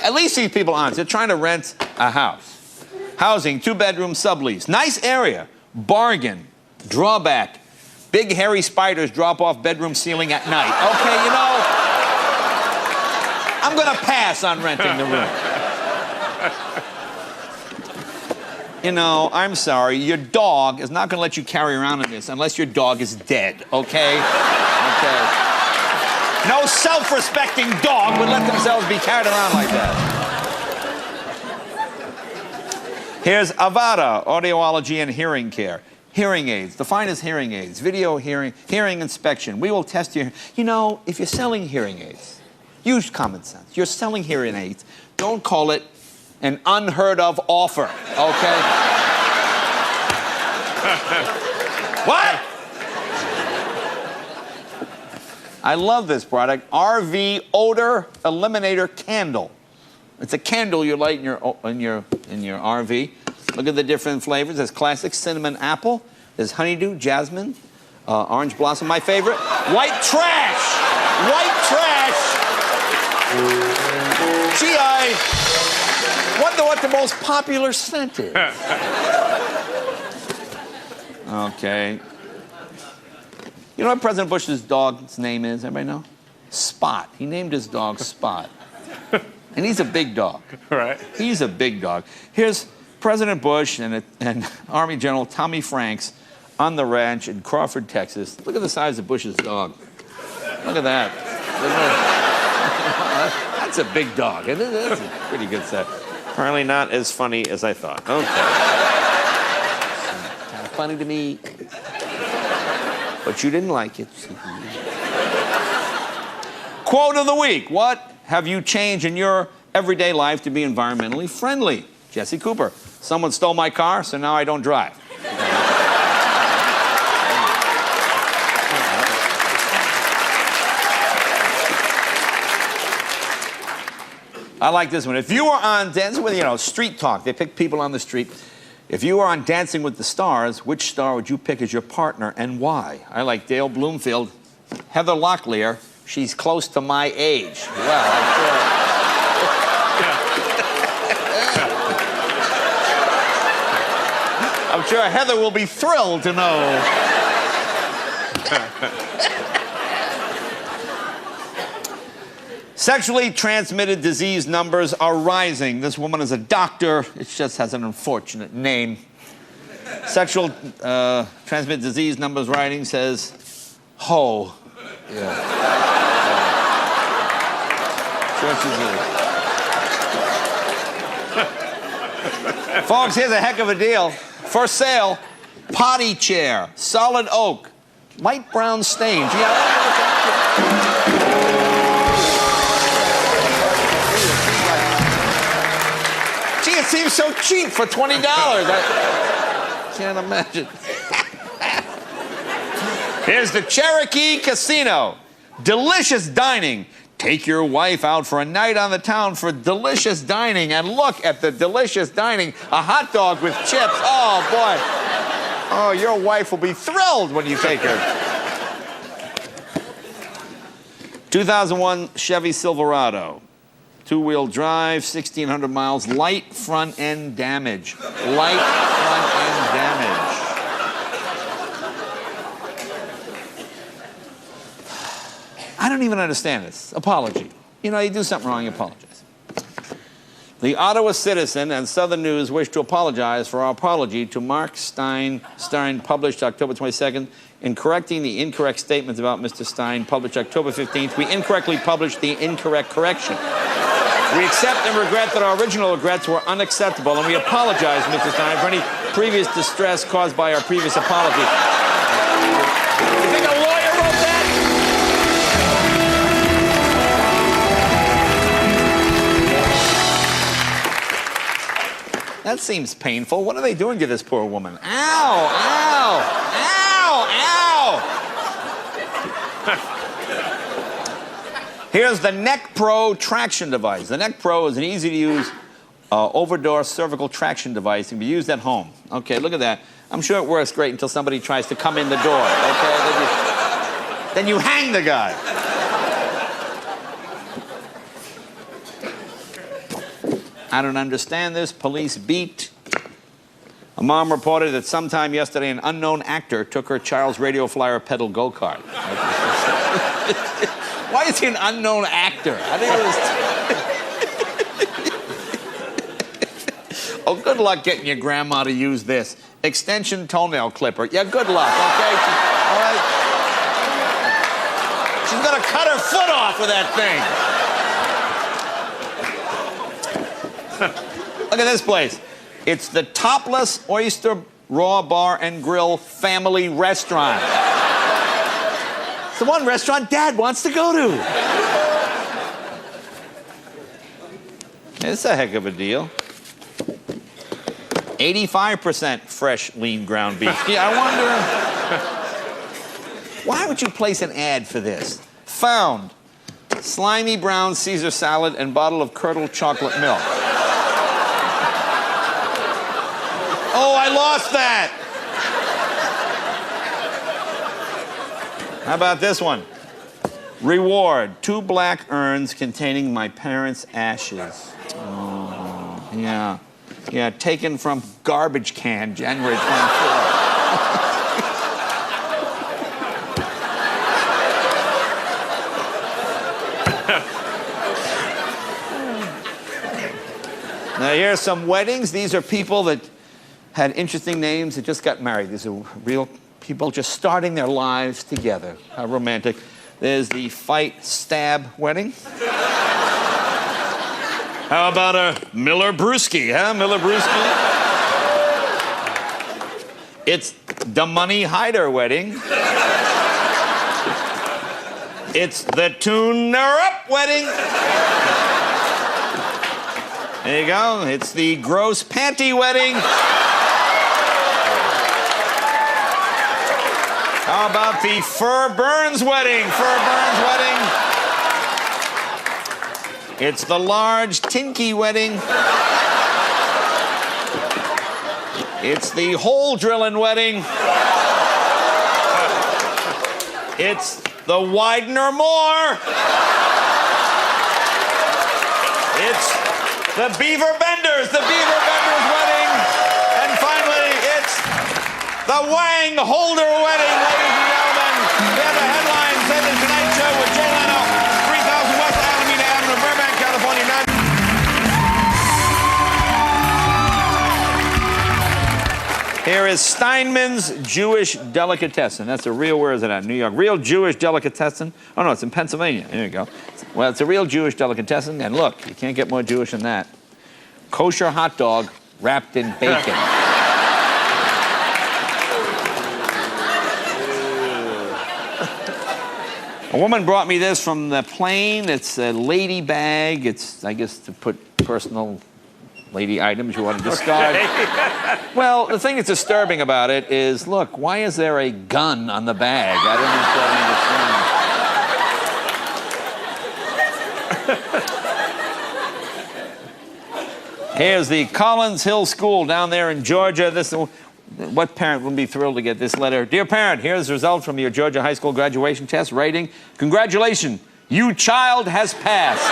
Speaker 1: At least these people aren't. They're trying to rent a house. Housing, 2-bedroom sublease. Nice area. Bargain. Drawback. Big hairy spiders drop off bedroom ceiling at night. Okay, you know, I'm going to pass on renting the room. You know, I'm sorry. Your dog is not going to let you carry around in this unless your dog is dead, okay? Okay. No self-respecting dog would let themselves be carried around like that. Here's Avada, audiology and hearing care. Hearing aids, the finest hearing aids, video hearing inspection. We will test your... You know, if you're selling hearing aids, use common sense. You're selling hearing aids. Don't call it an unheard of offer, okay? What? I love this product, RV Odor Eliminator Candle. It's a candle you light in your RV. Look at the different flavors. There's classic cinnamon apple. There's honeydew, jasmine, orange blossom. My favorite, white trash. White trash. Gee, I wonder what the most popular scent is. Okay. You know what President Bush's dog's name is? Everybody know? Spot. He named his dog Spot. And he's a big dog.
Speaker 2: Right. He's
Speaker 1: a big dog. Here's President Bush and Army General Tommy Franks on the ranch in Crawford, Texas. Look at the size of Bush's dog. Look at that. That's a big dog. That's a pretty good set. Apparently not as funny as I thought. Okay. Kind of funny to me. But you didn't like it. Quote of the week. What have you changed in your everyday life to be environmentally friendly? Jesse Cooper. Someone stole my car, so now I don't drive. I like this one. If you were on Dancing with, Street Talk, they pick people on the street. If you were on Dancing with the Stars, which star would you pick as your partner and why? I like Dale Bloomfield. Heather Locklear. She's close to my age. Well, I'm sure. I'm sure Heather will be thrilled to know. Sexually transmitted disease numbers are rising. This woman is a doctor. It just has an unfortunate name. Sexual transmitted disease numbers rising says, ho. Yeah. Folks, here's a heck of a deal. For sale, potty chair, solid oak, light brown stain. Gee, it seems so cheap for $20. I can't imagine. Here's the Cherokee Casino. Delicious dining. Take your wife out for a night on the town for delicious dining, and look at the delicious dining. A hot dog with chips. Oh, boy. Oh, your wife will be thrilled when you take her. 2001 Chevy Silverado. Two-wheel drive, 1,600 miles, light front end damage. Light front end damage. I don't even understand this. Apology. You know, you do something wrong, you apologize. The Ottawa Citizen and Southern News wish to apologize for our apology to Mark Stein, published October 22nd. In correcting the incorrect statements about Mr. Stein, published October 15th, we incorrectly published the incorrect correction. We accept and regret that our original regrets were unacceptable, and we apologize, Mr. Stein, for any previous distress caused by our previous apology. You think a lawyer wrote that? That seems painful. What are they doing to this poor woman? Ow! Ow! Ow! Ow! Here's the Neck Pro traction device. The Neck Pro is an easy-to-use over-door cervical traction device. It can be used at home. Okay, look at that. I'm sure it works great until somebody tries to come in the door. Okay, then you hang the guy. I don't understand this. Police beat. A mom reported that sometime yesterday an unknown actor took her child's radio flyer pedal go-kart. Why is he an unknown actor? I think it was... Oh, good luck getting your grandma to use this. Extension toenail clipper. Yeah, good luck, okay? All right? She's gonna cut her foot off with that thing. Look at this place. It's the Topless Oyster Raw Bar and Grill Family Restaurant. It's the one restaurant Dad wants to go to. It's a heck of a deal. 85% fresh, lean ground beef. Yeah, I wonder, why would you place an ad for this? Found slimy brown Caesar salad and bottle of curdled chocolate milk. Oh, I lost that. How about this one? Reward, 2 black urns containing my parents' ashes. Oh, yeah. Yeah, taken from garbage can, January 24th. Now, here's some weddings. These are people that had interesting names that just got married. These are real people just starting their lives together. How romantic. There's the Fight Stab wedding. How about a Miller Brewski, huh? Miller Brewski. It's the Money Hider wedding. It's the Tune Her Up wedding. There you go. It's the Gross Panty wedding. How about the Fur Burns wedding? Fur Burns wedding. It's the Large Tinky wedding. It's the Hole Drilling wedding. It's the Widener More. It's the Beaver Benders. The Beaver Benders wedding. And finally, it's the Wang Holder wedding, ladies and gentlemen. We have the headlines in the Tonight Show with Jay Leno, 3000 West Alameda Avenue, Burbank, California. Here is Steinman's Jewish Delicatessen. That's a real, where is it at? New York. Real Jewish Delicatessen. Oh, no, it's in Pennsylvania. There you go. Well, it's a real Jewish delicatessen. And look, you can't get more Jewish than that. Kosher hot dog wrapped in bacon. A woman brought me this from the plane. It's a lady bag. It's, I guess, to put personal lady items you want to discard. Okay. Well, the thing that's disturbing about it is, look, why is there a gun on the bag? I don't understand. Here's the Collins Hill School down there in Georgia. What parent wouldn't be thrilled to get this letter? Dear parent, here's the result from your Georgia high school graduation test. Rating, congratulations, you child has passed.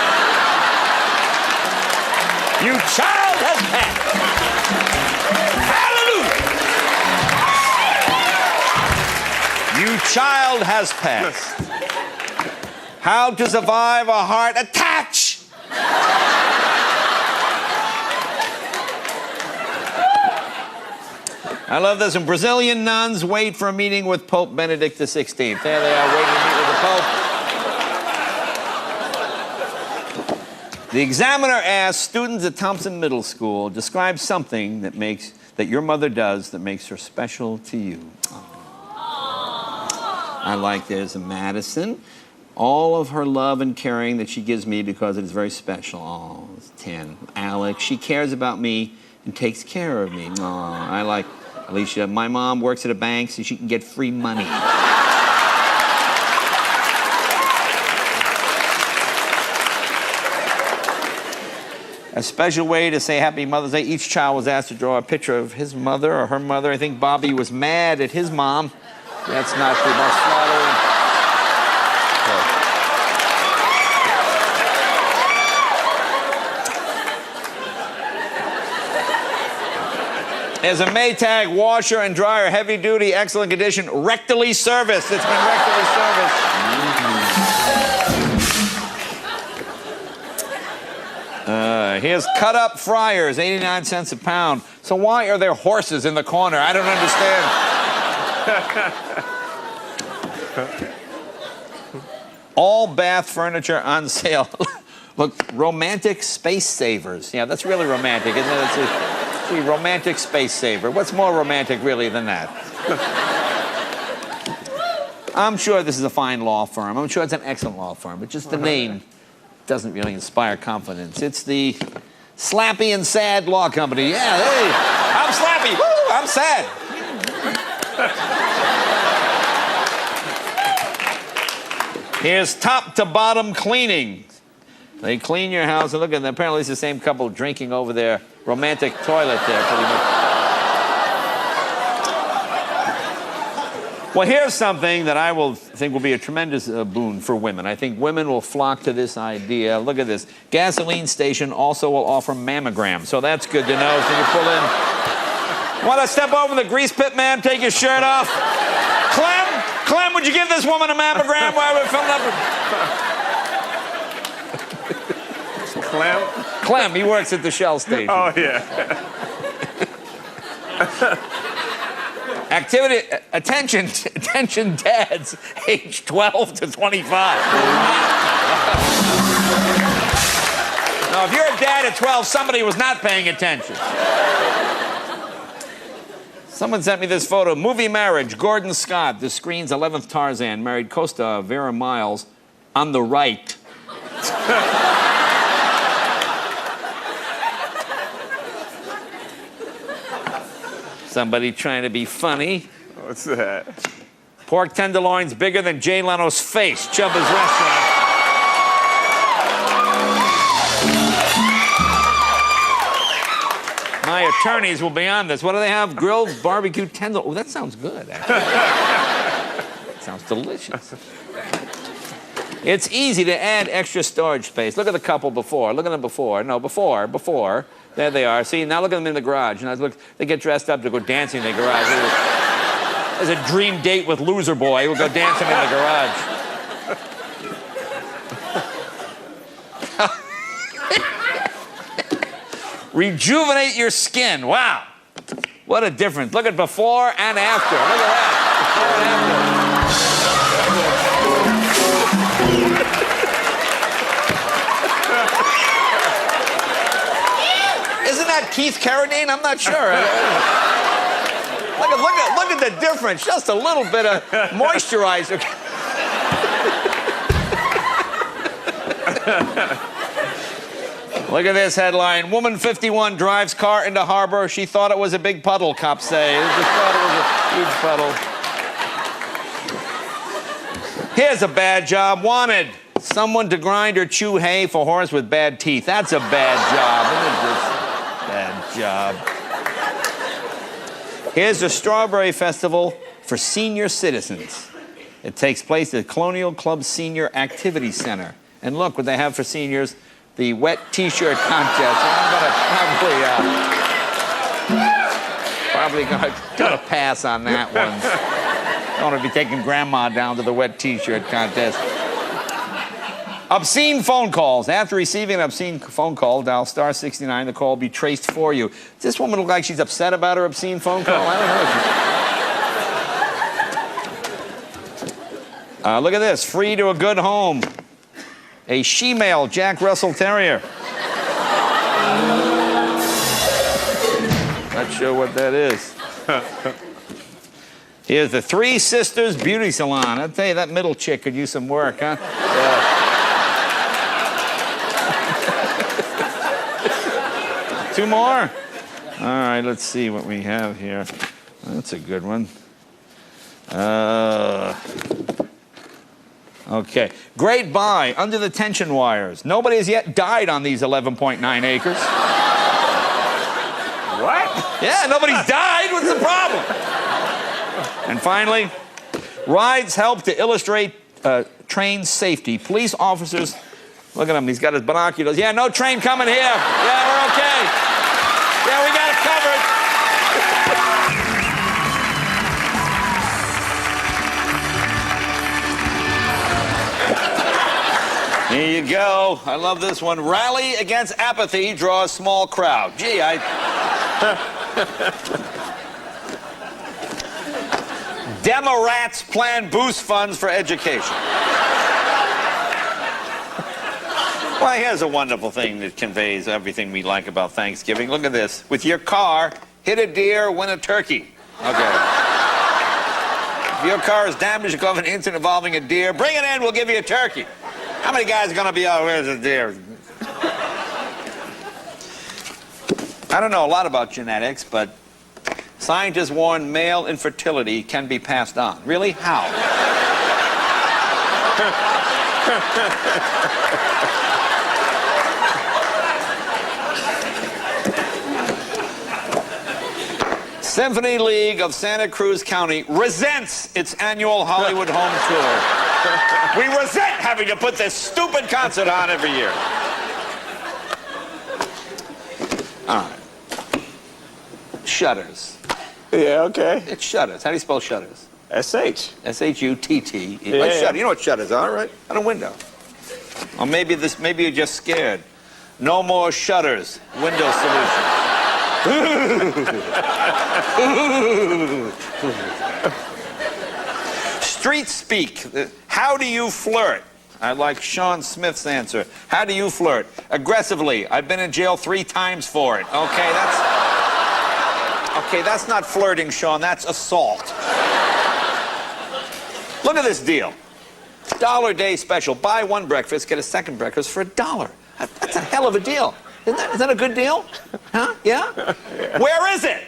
Speaker 1: You child has passed. Hallelujah. You child has passed. How to survive a heart attack. I love this one. Brazilian nuns wait for a meeting with Pope Benedict XVI. There they are, waiting to meet with the Pope. The examiner asks students at Thompson Middle School, describe something that your mother does that makes her special to you. I like there's a Madison. All of her love and caring that she gives me because it is very special. Oh, it's 10. Alex, she cares about me and takes care of me. Oh, I like Alicia. My mom works at a bank so she can get free money. A special way to say Happy Mother's Day. Each child was asked to draw a picture of his mother or her mother. I think Bobby was mad at his mom. That's not the most flattering. There's a Maytag washer and dryer, heavy duty, excellent condition, rectally serviced. It's been rectally serviced. Here's cut up fryers, 89 cents a pound. So why are there horses in the corner? I don't understand. All bath furniture on sale. Look, romantic space savers. Yeah, that's really romantic, isn't it? It's a romantic space saver. What's more romantic, really, than that? I'm sure this is a fine law firm. I'm sure it's an excellent law firm, but just the name doesn't really inspire confidence. It's the Slappy and Sad Law Company. Yeah, hey, I'm Slappy. Woo, I'm sad. Here's top to bottom cleaning. They clean your house, and look at them. Apparently, it's the same couple drinking over their romantic toilet there, pretty much. Well, here's something that I think will be a tremendous boon for women. I think women will flock to this idea. Look at this. Gasoline station also will offer mammograms, so that's good to know. So you pull in. Want to step over the grease pit, man? Take your shirt off. Clem, would you give this woman a mammogram while we're filling up? Clem, he works at the Shell station.
Speaker 2: Oh, yeah.
Speaker 1: Attention dads, age 12 to 25. Now, if you're a dad at 12, somebody was not paying attention. Someone sent me this photo. Movie marriage, Gordon Scott, the screen's 11th Tarzan, married co-star Vera Miles on the right. Somebody trying to be funny.
Speaker 2: What's that?
Speaker 1: Pork tenderloins bigger than Jay Leno's face. Chubba's Restaurant. My attorneys will be on this. What do they have? Grilled barbecue tenderloin. Oh, that sounds good, actually. Sounds delicious. It's easy to add extra storage space. Look at the couple before. Look at them before. No, before. There they are. See, now look at them in the garage. Now look, they get dressed up to go dancing in the garage. There's a dream date with Loser Boy. We'll go dancing in the garage. Rejuvenate your skin. Wow. What a difference. Look at before and after. Look at that. Before and after. Isn't that Keith Carradine? I'm not sure. Look at the difference. Just a little bit of moisturizer. Look at this headline. Woman 51 drives car into harbor. She thought it was a big puddle, cops say. They just thought it was a huge puddle. Here's a bad job. Wanted. Someone to grind or chew hay for horse with bad teeth. That's a bad job. Bad job. Here's the Strawberry Festival for senior citizens. It takes place at Colonial Club Senior Activity Center. And look what they have for seniors, the wet T-shirt contest. I'm gonna pass on that one. I don't want to be taking Grandma down to the wet T-shirt contest. Obscene phone calls. After receiving an obscene phone call, dial star 69. The call will be traced for you. Does this woman look like she's upset about her obscene phone call? I don't know. Look at this. Free to a good home. A she-male Jack Russell Terrier. Not sure what that is. Here's the Three Sisters Beauty Salon. I'll tell you, that middle chick could use some work, huh? Yeah. Two more? All right, let's see what we have here. That's a good one. Okay. Great buy, under the tension wires. Nobody has yet died on these 11.9 acres.
Speaker 2: What?
Speaker 1: Yeah, nobody's died. What's the problem? And finally, rides help to illustrate train safety. Police officers, look at him, he's got his binoculars. Yeah, no train coming here. Yeah, we're okay. Yeah, we got it covered. Here you go. I love this one. Rally against apathy, draw a small crowd. Gee, Demorats plan boost funds for education. Well, here's a wonderful thing that conveys everything we like about Thanksgiving. Look at this. With your car, hit a deer, win a turkey. Okay. If your car is damaged because of an incident involving a deer, bring it in, we'll give you a turkey. How many guys are going to be, oh, where's the deer? I don't know a lot about genetics, but scientists warn male infertility can be passed on. Really? How? Symphony League of Santa Cruz County resents its annual Hollywood home tour. We resent having to put this stupid concert on every year. All right. Shutters.
Speaker 2: Yeah, okay.
Speaker 1: It's shutters. How do you spell shutters?
Speaker 2: S-H.
Speaker 1: S-H-U-T-T.
Speaker 2: Yeah.
Speaker 1: Like shutter. You know what shutters are, right? On a window. Or maybe you're just scared. No more shutters. Window solution. Street speak. How do you flirt? I like Sean Smith's answer. How do you flirt? Aggressively. I've been in jail 3 times for it. Okay, that's not flirting, Sean. That's assault. Look at this deal. $1 day special. Buy 1 breakfast, get a second breakfast for $1. That's a hell of a deal. Is that a good deal? Huh? Yeah? Where is it?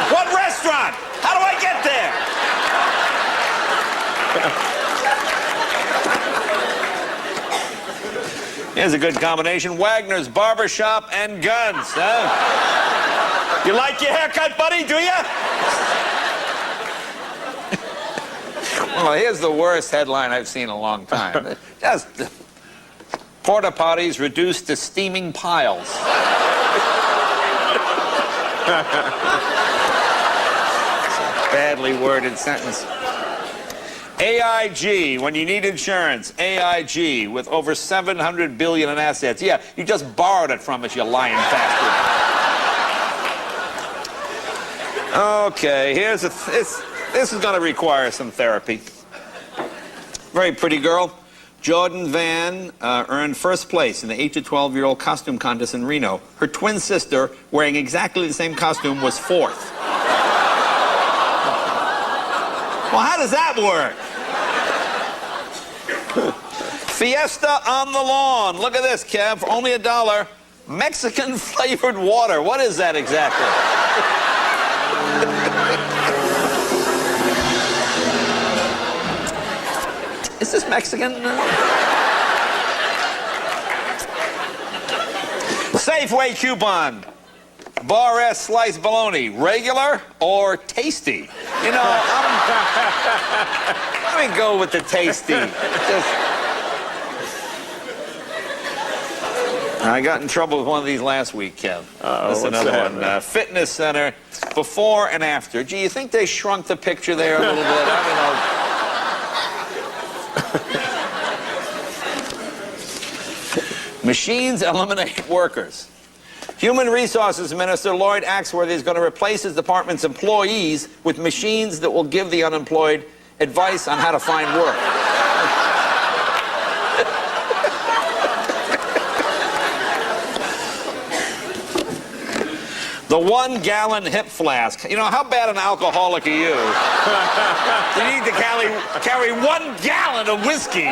Speaker 1: What restaurant? How do I get there? Here's a good combination. Wagner's Barbershop and Guns. Huh? You like your haircut, buddy? Do you? Well, here's the worst headline I've seen in a long time. Just porta potties reduced to steaming piles. Badly worded sentence. AIG, when you need insurance, AIG, with over $700 billion in assets. Yeah, you just borrowed it from us, you lying bastard. Okay, this is going to require some therapy. Very pretty girl. Jordan Van earned first place in the 8 to 12-year-old costume contest in Reno. Her twin sister, wearing exactly the same costume, was 4th. Well, how does that work? Fiesta on the lawn. Look at this, Kev. For only $1. Mexican-flavored water. What is that exactly? Is this Mexican? Safeway coupon. Bar S sliced bologna. Regular or tasty? You know, let me go with the tasty. I got in trouble with one of these last week, Kev. This is another one. Fitness center, before and after. Gee, you think they shrunk the picture there a little bit? I don't know. Machines eliminate workers. Human Resources Minister Lloyd Axworthy is going to replace his department's employees with machines that will give the unemployed advice on how to find work. The 1 gallon hip flask. You know, how bad an alcoholic are you? You need to carry 1 gallon of whiskey.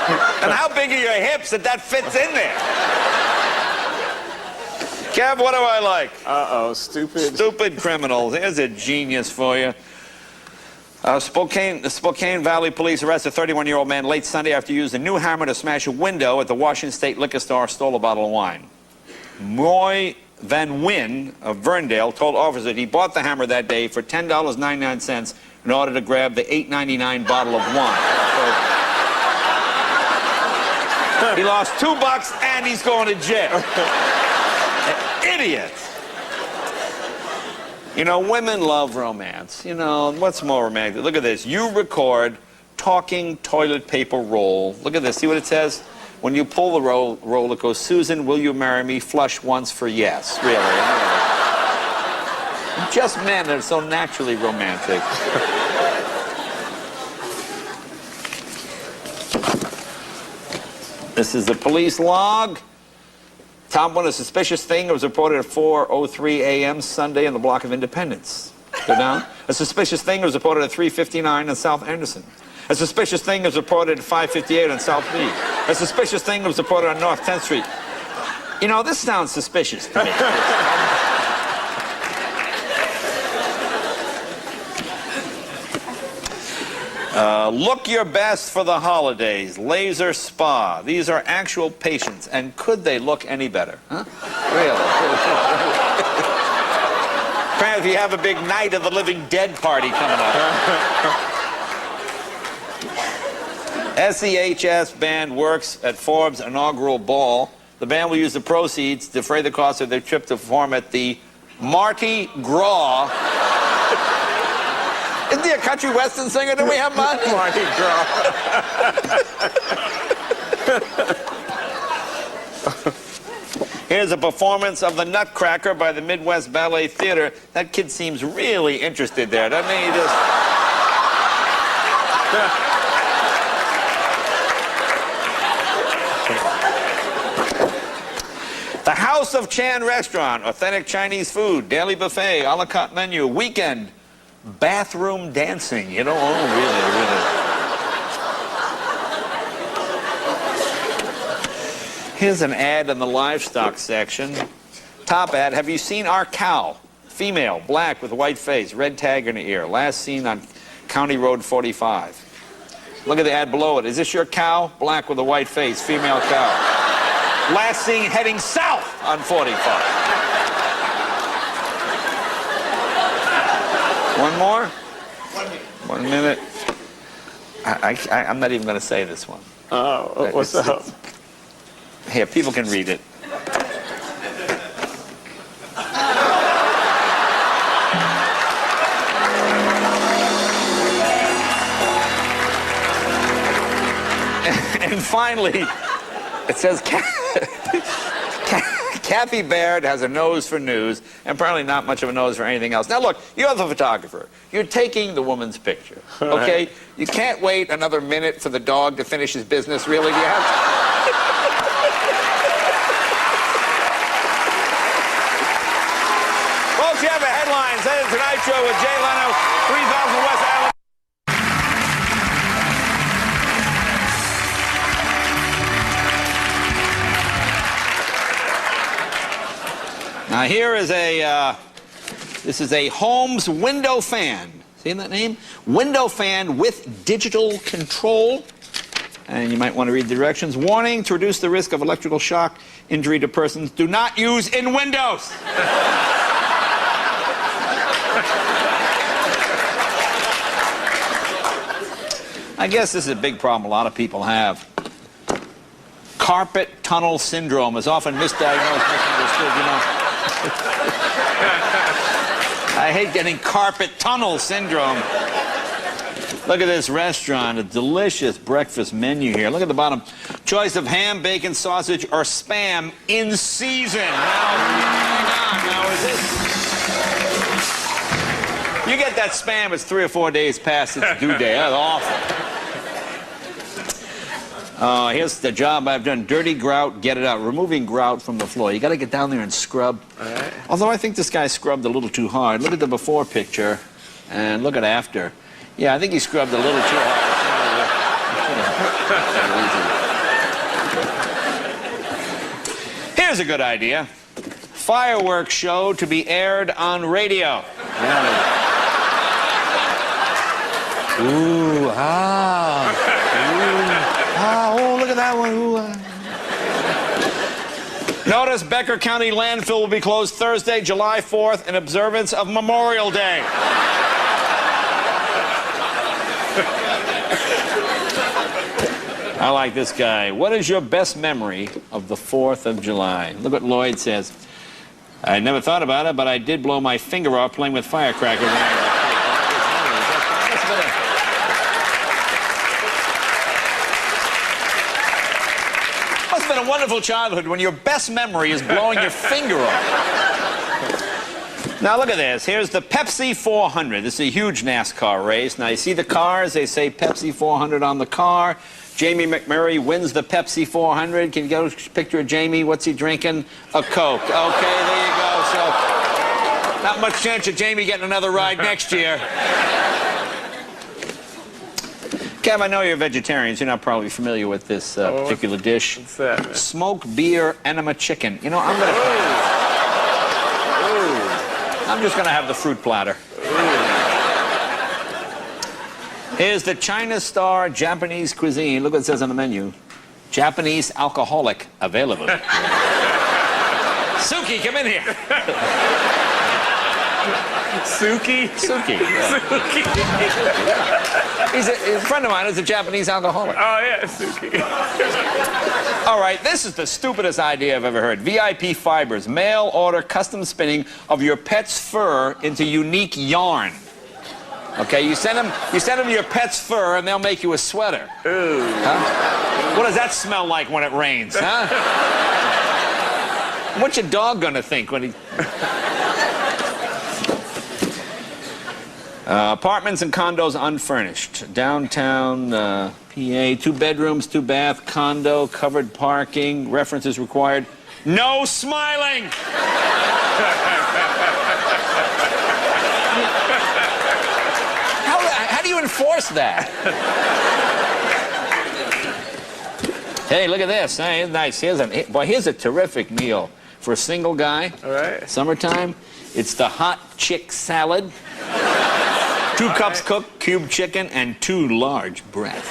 Speaker 1: And how big are your hips that fits in there? Kev, what do I like?
Speaker 2: Uh-oh, stupid.
Speaker 1: Stupid criminals. There's a genius for you. The Spokane Valley Police arrested a 31-year-old man late Sunday after he used a new hammer to smash a window at the Washington State liquor store, stole a bottle of wine. Roy Van Wyn of Verndale told officers that he bought the hammer that day for $10.99 in order to grab the $8.99 bottle of wine. So he lost $2 and he's going to jail. Idiot. You know, women love romance. You know, what's more romantic? Look at this. You record talking toilet paper roll. Look at this. See what it says? When you pull the roll, it goes, Susan, will you marry me? Flush once for yes. Really. Just men are so naturally romantic. This is the police log. Top one, a suspicious thing was reported at 4:03 a.m. Sunday in the block of Independence. Go down. A suspicious thing was reported at 3:59 in South Anderson. A suspicious thing was reported at 5:58 on South Beach. A suspicious thing was reported on North 10th Street. You know, this sounds suspicious to me. Look your best for the holidays. Laser Spa. These are actual patients, and could they look any better? Huh? Really? Apparently, you have a big Night of the Living Dead party coming up. SEHS band works at Forbes' inaugural ball. The band will use the proceeds to defray the cost of their trip to perform at the Mardi Gras. Isn't he a country western singer? Do we have money?
Speaker 2: Mardi Gras.
Speaker 1: Here's a performance of the Nutcracker by the Midwest Ballet Theater. That kid seems really interested there, doesn't he? The House of Chan Restaurant, authentic Chinese food, daily buffet, a la carte menu, weekend, bathroom dancing. You know, oh, really. Here's an ad in the livestock section. Top ad, have you seen our cow? Female, black with a white face, red tag in the ear. Last seen on County Road 45. Look at the ad below it. Is this your cow? Black with a white face, female cow. Last seen heading south on 45. One more? 1 minute. I'm not even going to say this one.
Speaker 2: Oh, what's up?
Speaker 1: Here, people can read it. And finally, it says Kathy Baird has a nose for news, and apparently not much of a nose for anything else. Now look, you're the photographer. You're taking the woman's picture, okay? You can't wait another minute for the dog to finish his business, really? Do you have to? Folks, you have a headline. Saturday Tonight Show with Jay Leno, 3000 West Allen. Now here is this is a Holmes window fan. See that name? Window fan with digital control. And you might want to read the directions. Warning, to reduce the risk of electrical shock injury to persons, do not use in windows. I guess this is a big problem a lot of people have. Carpet tunnel syndrome is often misdiagnosed, misunderstood, you know. I hate getting carpet tunnel syndrome. Look at this restaurant, a delicious breakfast menu here. Look at the bottom. Choice of ham, bacon, sausage, or Spam in season. Now, hang on. Now, is this... You get that Spam, it's 3 or 4 days past its due date. That's awful. Here's the job I've done. Dirty grout, get it out. Removing grout from the floor. You got to get down there and scrub.
Speaker 2: All right.
Speaker 1: Although I think this guy scrubbed a little too hard. Look at the before picture and look at after. Yeah, I think he scrubbed a little too hard. Here's a good idea. Fireworks show to be aired on radio. Yeah. Ooh, ah. Ooh, ah, oh, look at that one. Ooh, ah. Notice Becker County landfill will be closed Thursday, July 4th, in observance of Memorial Day. I like this guy. What is your best memory of the 4th of July? Look what Lloyd says. I never thought about it, but I did blow my finger off playing with firecrackers. Must have been a wonderful childhood when your best memory is blowing your finger off. Now look at this. Here's the Pepsi 400. This is a huge NASCAR race. Now you see the cars. They say Pepsi 400 on the car. Jamie McMurray wins the Pepsi 400. Can you get a picture of Jamie? What's he drinking? A Coke. Okay, there you go. So not much chance of Jamie getting another ride next year. Kev, I know you're vegetarians. You're not probably familiar with this particular dish.
Speaker 2: What's that, man?
Speaker 1: Smoked beer enema chicken. You know, I'm just going to have the fruit platter. Here's the China Star Japanese cuisine. Look what it says on the menu. Japanese alcoholic available. Suki, come in here.
Speaker 2: Suki?
Speaker 1: Suki. Yeah.
Speaker 2: Suki.
Speaker 1: He's a friend of mine is a Japanese alcoholic.
Speaker 2: Oh, yeah, Suki.
Speaker 1: All right, this is the stupidest idea I've ever heard. VIP Fibers, mail order custom spinning of your pet's fur into unique yarn. Okay, you send them your pet's fur, and they'll make you a sweater.
Speaker 2: Ooh.
Speaker 1: Huh? What does that smell like when it rains, huh? What's your dog gonna think when he... Apartments and condos unfurnished. Downtown PA, 2 bedrooms, 2 bath, condo, covered parking, references required. No smiling! How do you enforce that? Hey, look at this. Hey, it's nice. Here's a terrific meal for a single guy.
Speaker 2: All right.
Speaker 1: Summertime. It's the hot chick salad. 2 cups cooked cubed chicken and 2 large breasts.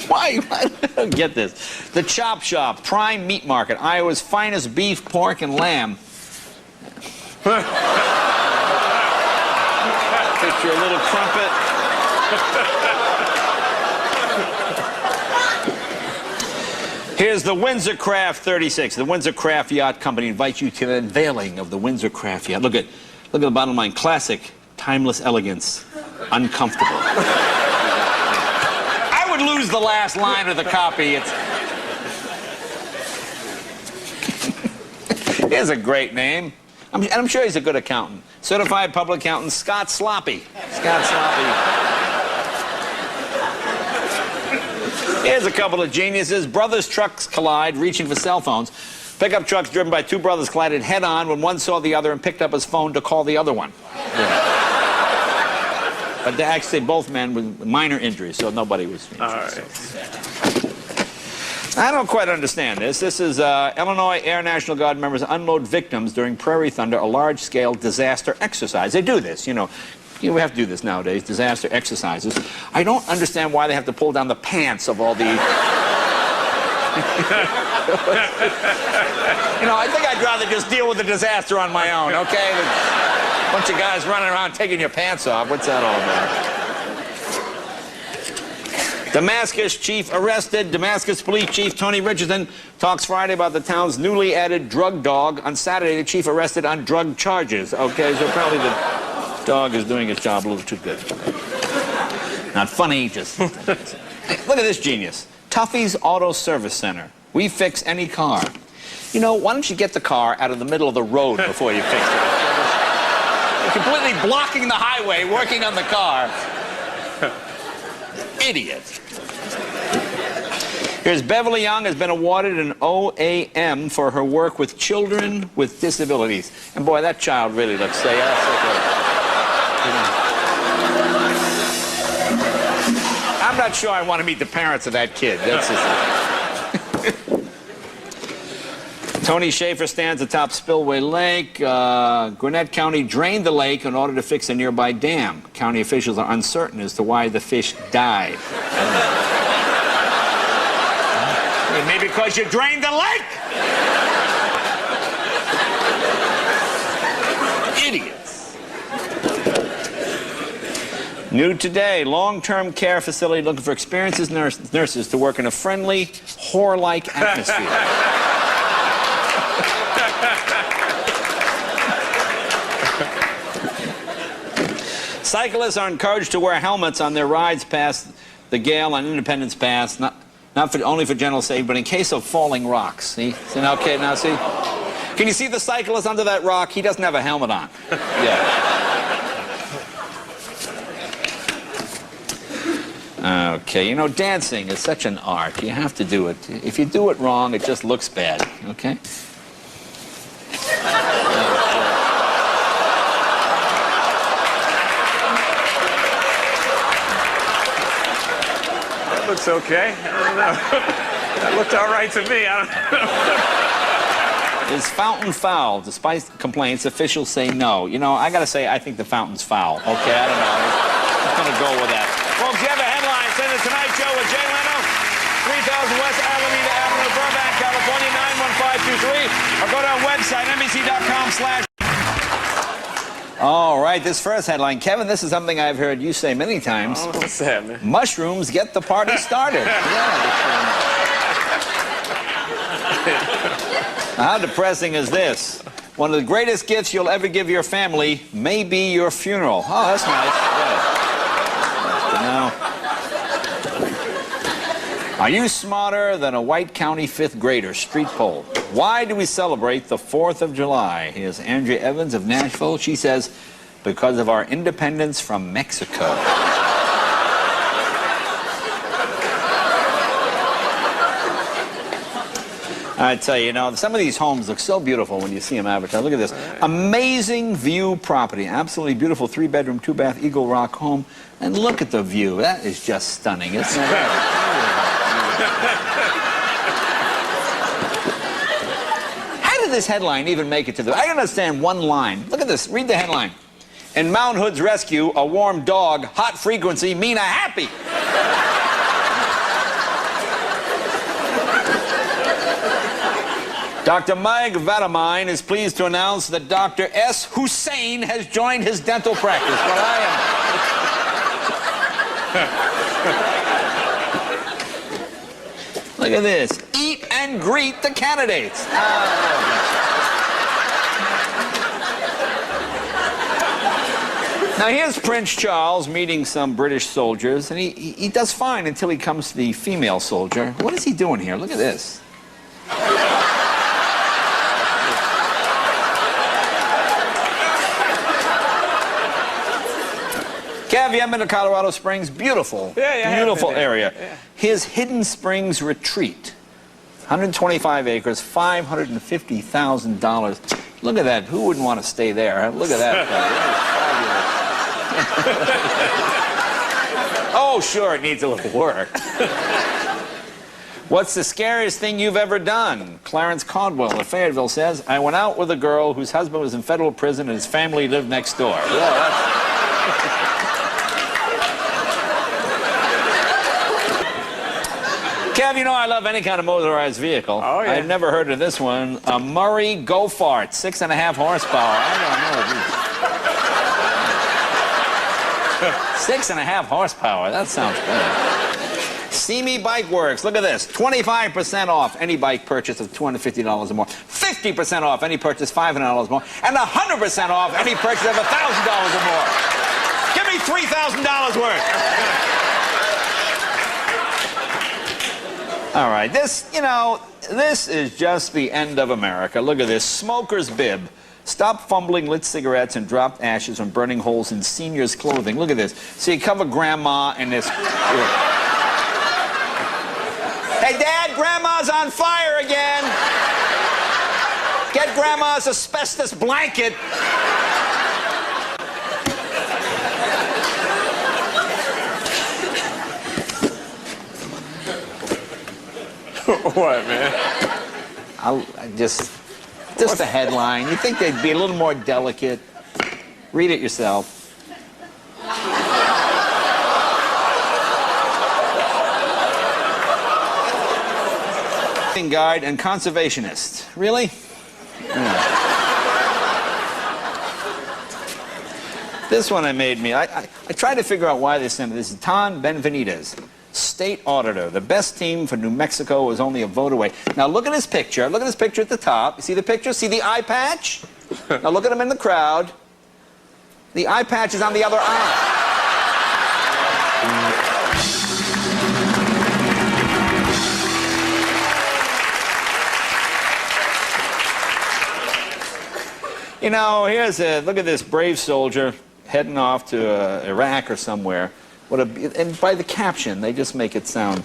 Speaker 1: Why? I don't get this. The Chop Shop, Prime Meat Market, Iowa's finest beef, pork, and lamb. Picture a little crumpet. Here's the Windsor Craft 36. The Windsor Craft Yacht Company invites you to the unveiling of the Windsor Craft Yacht. Look at the bottom line. Classic, timeless elegance, uncomfortable. I would lose the last line of the copy. Here's a great name. I'm sure he's a good accountant. Certified public accountant, Scott Sloppy. Scott Sloppy. Here's a couple of geniuses. Brothers trucks collide, reaching for cell phones. Pickup trucks driven by 2 brothers collided head-on when one saw the other and picked up his phone to call the other one. Yeah. But they actually both men with minor injuries, so nobody was injured.
Speaker 2: All right.
Speaker 1: I don't quite understand this. This is Illinois Air National Guard members unload victims during Prairie Thunder, a large-scale disaster exercise. They do this, you know. We have to do this nowadays, disaster exercises. I don't understand why they have to pull down the pants of all the... You know, I think I'd rather just deal with the disaster on my own, okay? A bunch of guys running around taking your pants off. What's that all about? Damascus chief arrested. Damascus police chief Tony Richardson talks Friday about the town's newly added drug dog. On Saturday, the chief arrested on drug charges. Okay, so apparently the... Dog is doing his job a little too good. Not funny, just... Hey, look at this genius. Tuffy's Auto Service Center. We fix any car. You know, why don't you get the car out of the middle of the road before you fix it? You're completely blocking the highway, working on the car. Idiot. Here's Beverly Young has been awarded an OAM for her work with children with disabilities. And boy, that child really looks so I'm not sure I want to meet the parents of that kid. That's just... Tony Schaefer stands atop Spillway Lake. Gwinnett County drained the lake in order to fix a nearby dam. County officials are uncertain as to why the fish died. Maybe because you drained the lake! Idiots. New today, long-term care facility looking for experienced nurses to work in a friendly, whore-like atmosphere. Cyclists are encouraged to wear helmets on their rides past the Gale on Independence Pass, only for general safety, but in case of falling rocks. See? Okay, now see? Can you see the cyclist under that rock? He doesn't have a helmet on. Yeah. Okay, you know, dancing is such an art. You have to do it. If you do it wrong, it just looks bad, okay?
Speaker 2: Looks okay. I don't know. That looked all right to me. I don't know.
Speaker 1: Is fountain foul? Despite complaints, officials say no. You know, I gotta say, I think the fountain's foul. Okay, I don't know. I'm just gonna go with that. Folks, you have a headline. Send The Tonight Show with Jay Leno, 3000 West Alameda Avenue, Burbank, California, 91523. Or go to our website, NBC.com/. All right, this first headline. Kevin, this is something I've heard you say many times.
Speaker 2: Oh, what's that, man?
Speaker 1: Mushrooms get the party started. How depressing is this? One of the greatest gifts you'll ever give your family may be your funeral. Oh, that's nice. Yeah. Are you smarter than a White County fifth grader? Street poll. Why do we celebrate the 4th of July? Here's Andrea Evans of Nashville. She says, because of our independence from Mexico. I tell you, you know, some of these homes look so beautiful when you see them advertised. Look at this. Amazing view property. Absolutely beautiful 3-bedroom, 2-bath Eagle Rock home. And look at the view. That is just stunning, isn't it? This headline even make it to the... I understand one line. Look at this. Read the headline. In Mount Hood's rescue, a warm dog, hot frequency, Mina happy. Dr. Mike Vadamine is pleased to announce that Dr. S. Hussein has joined his dental practice. Well, I am... Look at this. Eat and greet the candidates. Now, here's Prince Charles meeting some British soldiers, and he does fine until he comes to the female soldier. What is he doing here? Look at this. Kev, you haven't been to Colorado Springs? Beautiful.
Speaker 2: Yeah,
Speaker 1: beautiful area.
Speaker 2: Yeah.
Speaker 1: His Hidden Springs Retreat. 125 acres, $550,000. Look at that. Who wouldn't want to stay there? Look at that. Oh, sure, it needs a little work. What's the scariest thing you've ever done? Clarence Caldwell of Fayetteville says, I went out with a girl whose husband was in federal prison and his family lived next door. Yeah, that's... Kev, you know I love any kind of motorized vehicle.
Speaker 2: Oh, yeah.
Speaker 1: I've never heard of this one. A Murray Go-Fart, 6.5 horsepower. I don't know. 6.5 horsepower. That sounds good. See Me Bike Works. Look at this. 25% off any bike purchase of $250 or more. 50% off any purchase $500 or more. And 100% off any purchase of $1,000 or more. Give me $3,000 worth. All right, this is just the end of America. Look at this. Smoker's bib. Stop fumbling lit cigarettes and dropped ashes from burning holes in seniors' clothing. Look at this. So you cover Grandma in this. Hey, Dad, Grandma's on fire again. Get Grandma's asbestos blanket.
Speaker 2: What, man?
Speaker 1: Just the headline. You'd think they'd be a little more delicate. Read it yourself. Guide and conservationist. Really? Yeah. This one I tried to figure out why they sent it. This is Tan Benvenides, state auditor. The best team for New Mexico was only a vote away. Now look at his picture. Look at his picture at the top. You see the picture? See the eye patch? Now look at him in the crowd. The eye patch is on the other eye. You know, look at this brave soldier heading off to Iraq or somewhere. And by the caption, they just make it sound.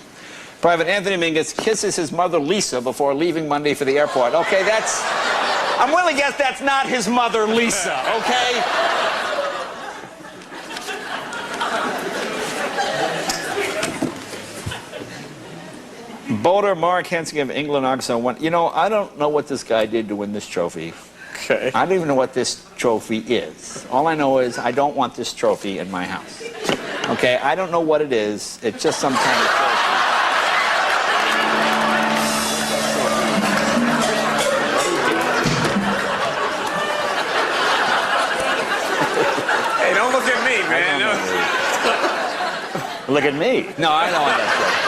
Speaker 1: Private Anthony Mingus kisses his mother Lisa before leaving Monday for the airport. Okay, I'm willing to guess that's not his mother Lisa, okay? Boater Mark Hensing of England also won. You know, I don't know what this guy did to win this trophy.
Speaker 2: Okay.
Speaker 1: I don't even know what this trophy is. All I know is I don't want this trophy in my house. Okay, I don't know what it is. It's just some kind of trophy.
Speaker 2: Hey, don't look at me, man.
Speaker 1: Look at me. No, I don't want that.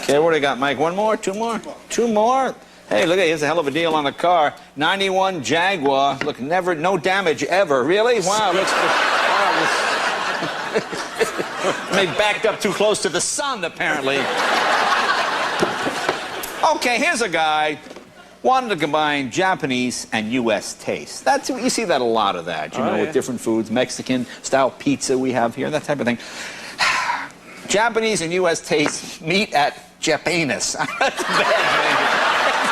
Speaker 1: Okay, what do you got, Mike? One more? Two more? Two more? Hey, look at here's a hell of a deal on the car. 91 Jaguar. Look, no damage ever. Really? Wow. They backed up too close to the sun, apparently. Okay, here's a guy wanted to combine Japanese and U.S. taste. You see that a lot of that, you know, with different foods, Mexican-style pizza we have here, that type of thing. Japanese and U.S. taste meet at Japanese. That's a bad name.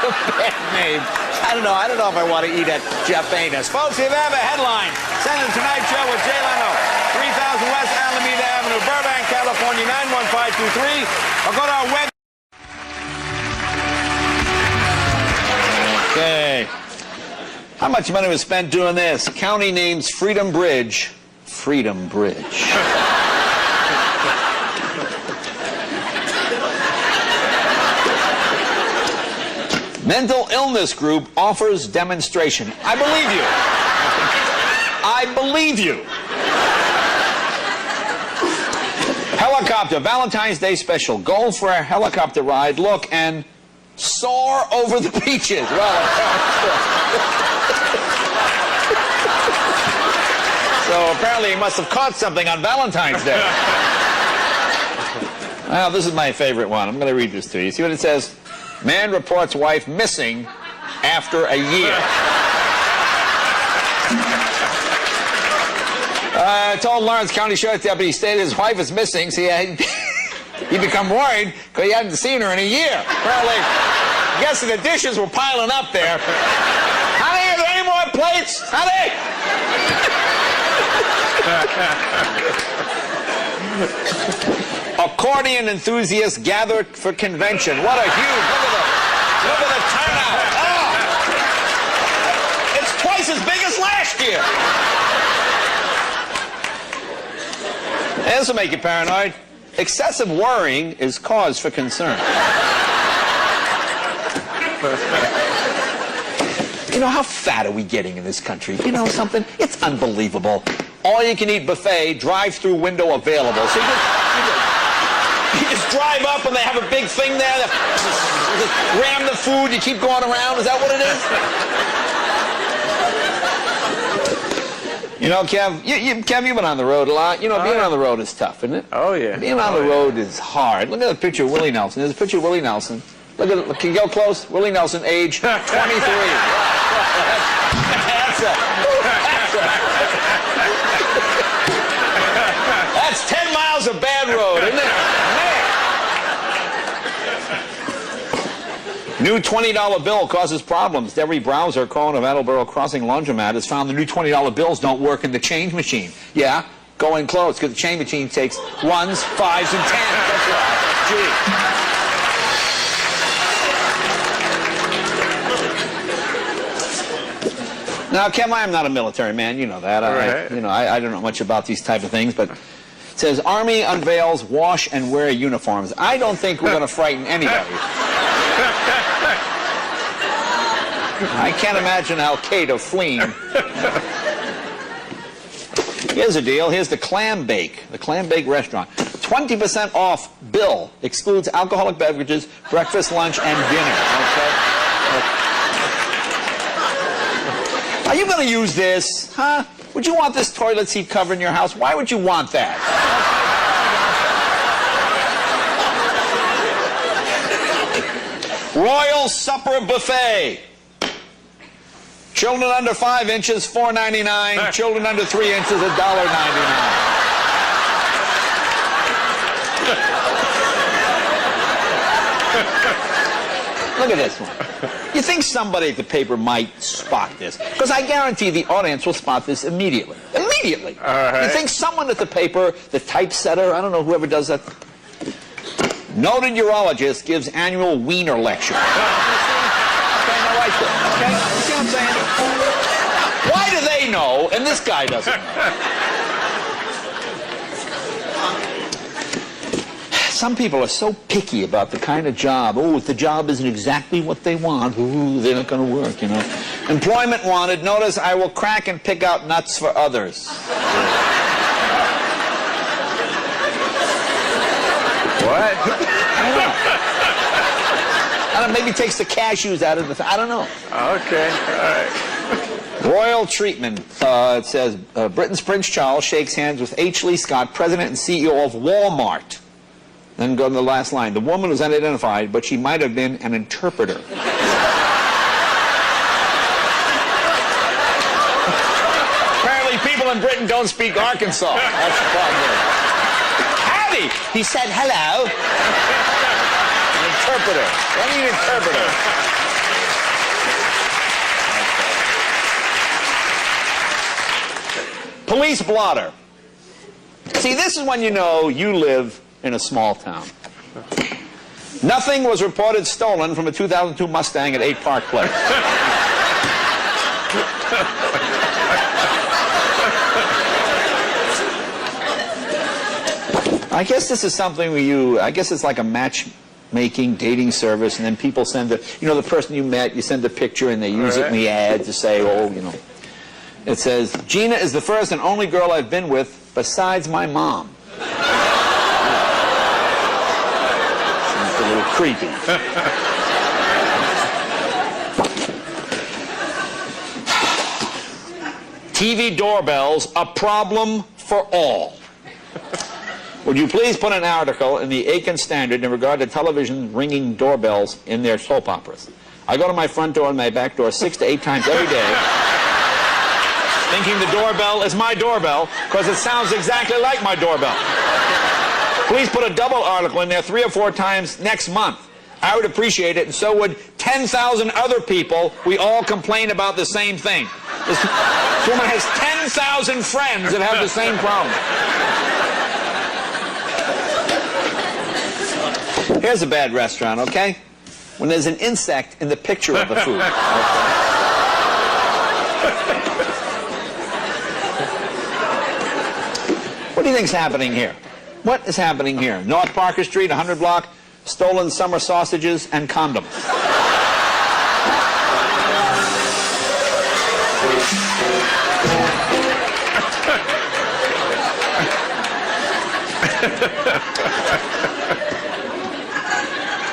Speaker 1: That's a bad name. I don't know if I want to eat at Japanese. Folks, if you have a headline, send it to Tonight Show with Jay Leno, 3000 West Alameda Avenue, Burbank, California, 91523, or go to our web. Okay. How much money was spent doing this? County names Freedom Bridge. Freedom Bridge. Mental illness group offers demonstration. I believe you. I believe you. Helicopter, Valentine's Day special. Go for a helicopter ride, look, and soar over the beaches. Well, so apparently he must have caught something on Valentine's Day. Well, this is my favorite one. I'm going to read this to you. See what it says? Man reports wife missing after a year. Told Lawrence County Sheriff's deputy stated his wife is missing, so he become worried because he hadn't seen her in a year. Apparently, guessing the dishes were piling up there. Honey, are there any more plates? Honey! Accordion enthusiasts gather for convention. What a huge, look at the turnout. Oh! It's twice as big as last year. This will make you paranoid. Excessive worrying is cause for concern. You know, how fat are we getting in this country? You know something? It's unbelievable. All-you-can-eat buffet, drive-through window available. So you just You just drive up and they have a big thing there. Just ram the food. You keep going around. Is that what it is? You know, Kev, Kev, you've been on the road a lot. You know, being on the road is tough, isn't it?
Speaker 2: Oh, yeah.
Speaker 1: Being on the road is hard. Look at the picture of Willie Nelson. There's a picture of Willie Nelson. Look at it. Can you go close? Willie Nelson, age 23. That's 10 miles of bad road, isn't it? Man. New $20 bill causes problems. Debbie Browser, calling of Attleboro Crossing Laundromat, has found the new $20 bills don't work in the change machine. Yeah, go in close, because the change machine takes 1s, 5s, and 10s. That's right. Gee. Now, Kim, I am not a military man. You know that.
Speaker 2: Right.
Speaker 1: I don't know much about these type of things, but it says Army unveils wash and wear uniforms. I don't think we're going to frighten anybody. I can't imagine Al-Qaeda fleeing. Here's the deal. Here's the Clam Bake restaurant. 20% off bill excludes alcoholic beverages, breakfast, lunch, and dinner. Okay? Are you going to use this? Huh? Would you want this toilet seat cover in your house? Why would you want that? Royal Supper Buffet. Children under 5 inches, $4.99. Children under 3 inches, $1.99. Look at this one. You think somebody at the paper might spot this? Because I guarantee the audience will spot this immediately. Immediately.
Speaker 2: Right.
Speaker 1: You think someone at the paper, the typesetter, I don't know, whoever does that. Noted urologist gives annual wiener lecture. Okay, now right there. Okay, you see what I'm saying? Why do they know and this guy doesn't know? Some people are so picky about the kind of job. Oh, if the job isn't exactly what they want, ooh, they're not going to work, you know. Employment wanted. Notice, I will crack and pick out nuts for others.
Speaker 2: What?
Speaker 1: I don't know, maybe takes the cashews out of the I don't know.
Speaker 2: Okay, all right.
Speaker 1: Royal treatment. It says, Britain's Prince Charles shakes hands with H. Lee Scott, president and CEO of Walmart. Then go to the last line. The woman was unidentified, but she might have been an interpreter. Apparently people in Britain don't speak Arkansas. That's the problem. Howdy! He said hello. An interpreter. What do you mean interpreter? Okay. Police blotter. See, this is when you know you live in a small town. Nothing was reported stolen from a 2002 Mustang at 8 Park Place. I guess this is something I guess it's like a matchmaking dating service, and then people send the person you met, you send a picture and they use it in the ad to say, oh, you know. It says, Gina is the first and only girl I've been with besides my mom. A little creepy. TV doorbells, a problem for all. Would you please put an article in the Aiken Standard in regard to television ringing doorbells in their soap operas? I go to my front door and my back door 6 to 8 times every day, thinking the doorbell is my doorbell because it sounds exactly like my doorbell. Please put a double article in there 3 or 4 times next month. I would appreciate it, and so would 10,000 other people. We all complain about the same thing. This woman has 10,000 friends that have the same problem. Here's a bad restaurant, okay? When there's an insect in the picture of the food. Okay? What do you think's happening here? What is happening here? North Parker Street, 100 block, stolen summer sausages and condoms.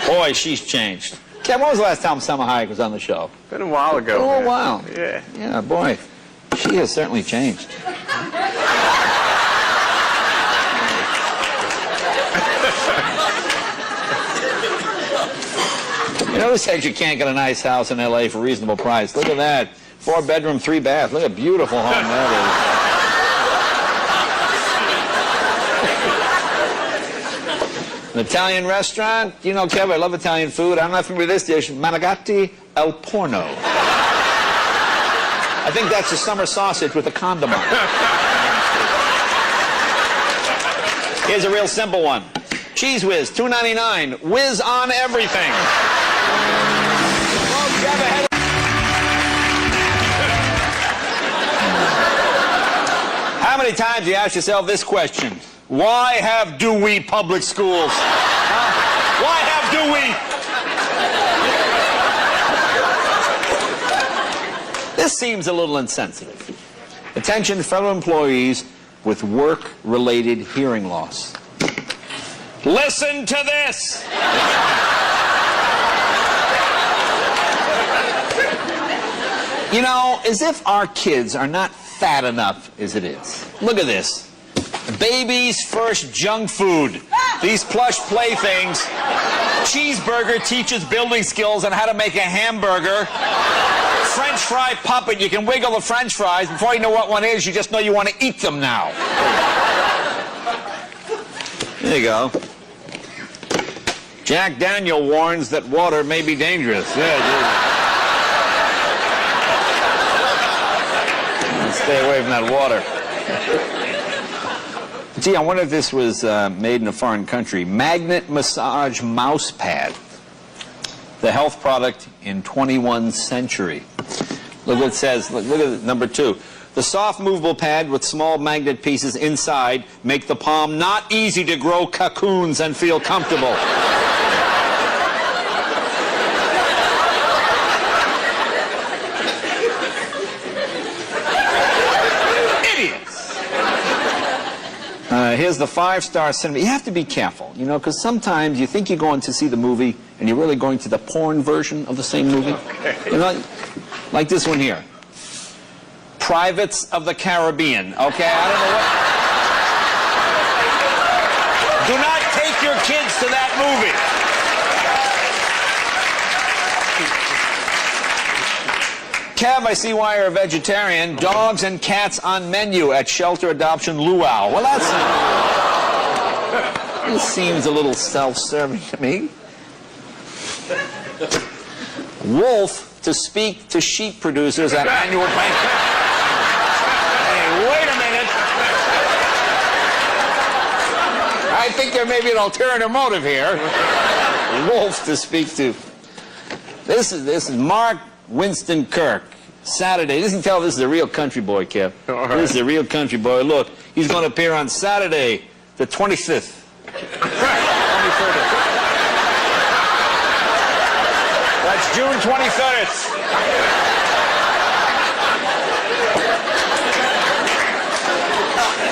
Speaker 1: Boy, she's changed. Kev, when was the last time Selma Hayek was on the show?
Speaker 2: Been a while ago.
Speaker 1: A little
Speaker 2: man.
Speaker 1: while.
Speaker 2: Yeah.
Speaker 1: Yeah, boy. She has certainly changed. You know, who said you can't get a nice house in L.A. for a reasonable price? Look at that. 4-bedroom, 3-bath. Look at a beautiful home that is. An Italian restaurant. You know, Kev, I love Italian food. I'm not familiar with this dish. Manicotti al Porno. I think that's a summer sausage with a condom on it. Here's a real simple one. Cheese Whiz, $2.99. Whiz on everything. How many times do you ask yourself this question? Why have Dewey public schools? Why have Dewey? This seems a little insensitive. Attention, fellow employees with work-related hearing loss. Listen to this. You know, as if our kids are not fat enough as it is. Look at this. Baby's first junk food. These plush playthings. Cheeseburger teaches building skills on how to make a hamburger. French fry puppet. You can wiggle the French fries. Before you know what one is, you just know you want to eat them now. There you go. Jack Daniel warns that water may be dangerous. Yeah, stay away from that water. Gee, I wonder if this was made in a foreign country. Magnet massage mouse pad. The health product in 21st century. Look what it says. Look at number 2. The soft movable pad with small magnet pieces inside make the palm not easy to grow cocoons and feel comfortable. Here's the 5-star cinema. You have to be careful, you know, because sometimes you think you're going to see the movie and you're really going to the porn version of the same movie.
Speaker 2: Okay.
Speaker 1: You know, like this one here. Privates of the Caribbean. Okay, I don't know what. Do not take your kids to that movie. Kev, I see why you're a vegetarian. Dogs and cats on menu at Shelter Adoption Luau. Well, this seems a little self-serving to me. Wolf to speak to sheep producers at annual banquet. Hey, wait a minute. I think there may be an ulterior motive here. Wolf to speak to. This is Mark Winston Kirk. Saturday. Doesn't tell this is a real country boy, Kev. Right. This is a real country boy. Look, he's going to appear on Saturday, the 25th. 23rd. That's June 23rd.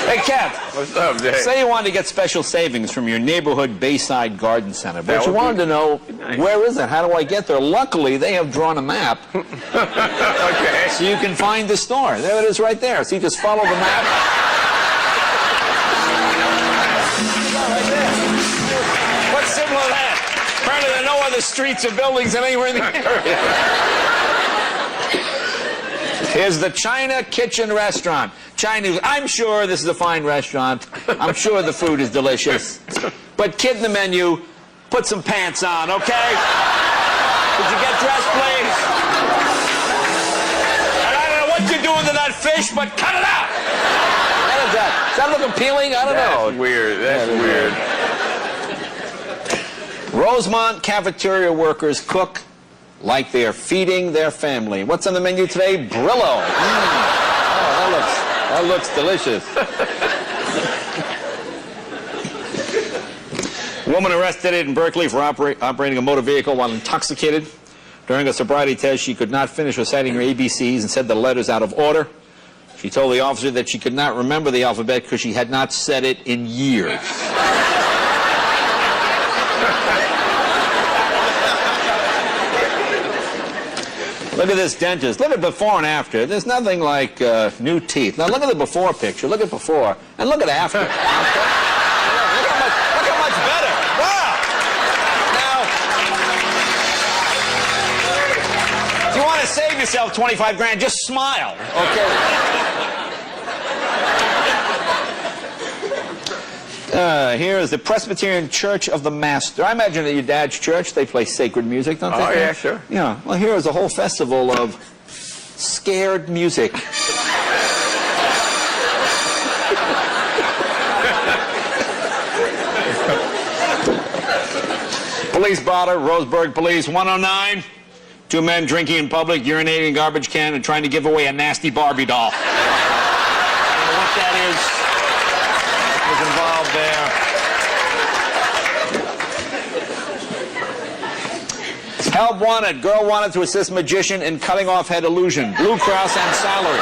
Speaker 1: Hey, Kev.
Speaker 2: What's up, Dave?
Speaker 1: Say you wanted to get special savings from your neighborhood Bayside Garden Center, but you wanted to know,
Speaker 2: nice.
Speaker 1: Where is it? How do I get there? Luckily, they have drawn a map.
Speaker 2: Okay.
Speaker 1: So you can find the store. There it is right there. So you just follow the map. Right there. What's similar to that? Apparently there are no other streets or buildings anywhere in the area. Here's the China Kitchen Restaurant. Chinese. I'm sure this is a fine restaurant. I'm sure the food is delicious. But kid in the menu, put some pants on, okay? Could you get dressed, please? And I don't know what you're doing to that fish, but cut it out! What is that? Does that look appealing? I don't know.
Speaker 2: That's weird. That's weird.
Speaker 1: Rosemont cafeteria workers cook like they are feeding their family. What's on the menu today? Brillo. Oh, that looks delicious. Woman arrested in Berkeley for operating a motor vehicle while intoxicated. During a sobriety test, she could not finish reciting her ABCs and said the letters out of order. She told the officer that she could not remember the alphabet because she had not said it in years. Look at this dentist. Look at before and after. There's nothing like new teeth. Now look at the before picture. Look at before. And look at after. Look how much better. Wow. Now, if you want to save yourself 25 grand, just smile. Okay. Here is the Presbyterian Church of the Master. I imagine at your dad's church they play sacred music, don't they?
Speaker 2: Oh, yeah, sure.
Speaker 1: Yeah. Well, here is a whole festival of scared music. Police blotter, Roseburg Police, 109. 2 men drinking in public, urinating in a garbage can, and trying to give away a nasty Barbie doll. I don't know what that is. Was involved there. Help wanted. Girl wanted to assist magician in cutting off head illusion. Blue Cross and salary.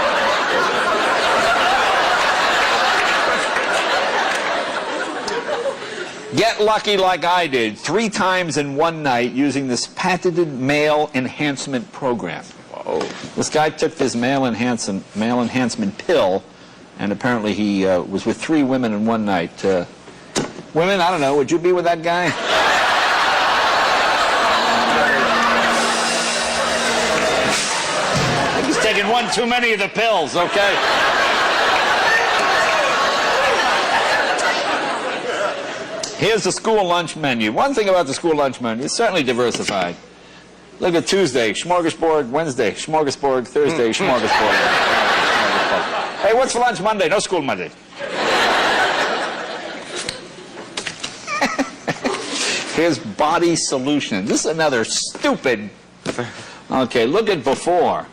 Speaker 1: Get lucky like I did 3 times in one night using this patented male enhancement program. Whoa. This guy took this male enhancement pill, and apparently he was with 3 women in one night. Women, I don't know, would you be with that guy? I think he's taking one too many of the pills, okay? Here's the school lunch menu. One thing about the school lunch menu, it's certainly diversified. Look at Tuesday, smorgasbord. Wednesday, smorgasbord. Thursday, smorgasbord. Hey, what's for lunch Monday? No school Monday. Here's body solution. This is another stupid. Okay, look at before.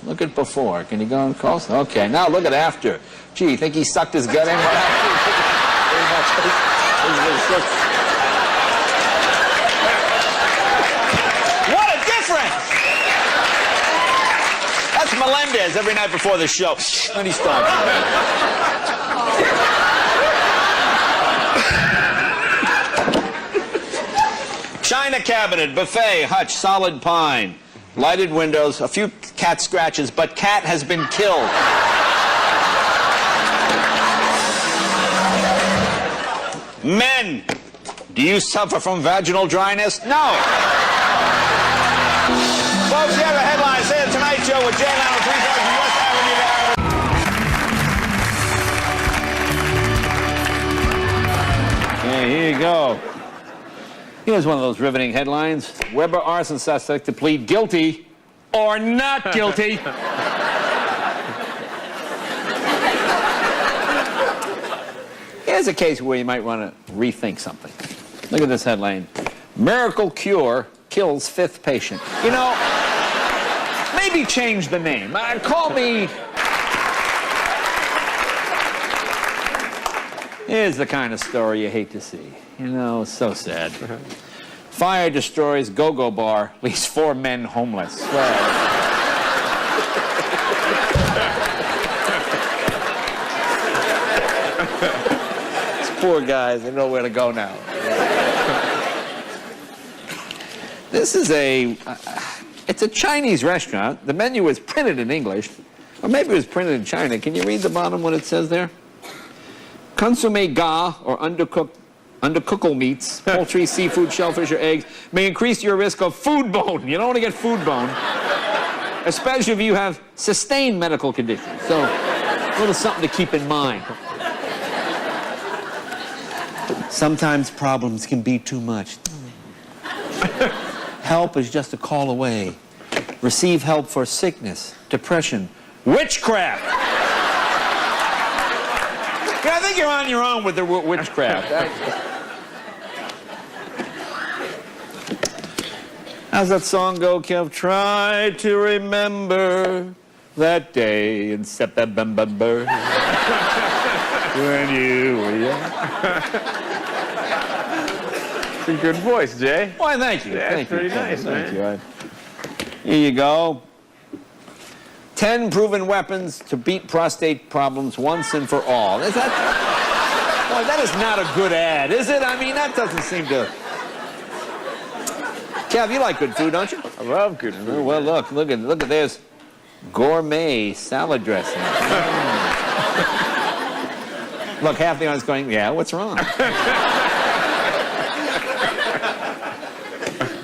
Speaker 1: Look at before. Can you go on close? Okay, now look at after. Gee, you think he sucked his gut in? What a difference! That's Melendez every night before the show. When he starts. China cabinet, buffet, hutch, solid pine, lighted windows, a few cat scratches, but cat has been killed. Men, do you suffer from vaginal dryness? No. Folks, you have a headline. Say The Tonight Show with Jay Leno, 3,000 West Avenue. Okay, here you go. Here's one of those riveting headlines. Weber arson suspect to plead guilty or not guilty. Here's a case where you might want to rethink something. Look at this headline. Miracle cure kills 5th patient. You know, maybe change the name. Call me... Here's the kind of story you hate to see. You know, so sad. Fire destroys go-go bar, leaves 4 men homeless. Well, poor guys, they know where to go now. This is it's a Chinese restaurant. The menu is printed in English, or maybe it was printed in China. Can you read the bottom what it says there? Consomme gras, or undercooked meats, poultry, seafood, shellfish, or eggs, may increase your risk of foodborne. You don't want to get foodborne, especially if you have sustained medical conditions. So, a little something to keep in mind. Sometimes problems can be too much. Help is just a call away. Receive help for sickness, depression, witchcraft. Yeah, I think you're on your own with the witchcraft. How's that song go, Kev? Try to remember that day in September when you were young.
Speaker 2: It's a good voice, Jay.
Speaker 1: Why, thank you.
Speaker 2: Yeah,
Speaker 1: thank
Speaker 2: pretty
Speaker 1: you.
Speaker 2: nice,
Speaker 1: Thank
Speaker 2: man.
Speaker 1: you. Here you go. 10 proven weapons to beat prostate problems once and for all. Is that... Boy, that is not a good ad, is it? I mean, that doesn't seem to... Kev, you like good food, don't you?
Speaker 2: I love good food.
Speaker 1: Oh, well, look at this. Gourmet salad dressing. Look, half the audience going, yeah, what's wrong?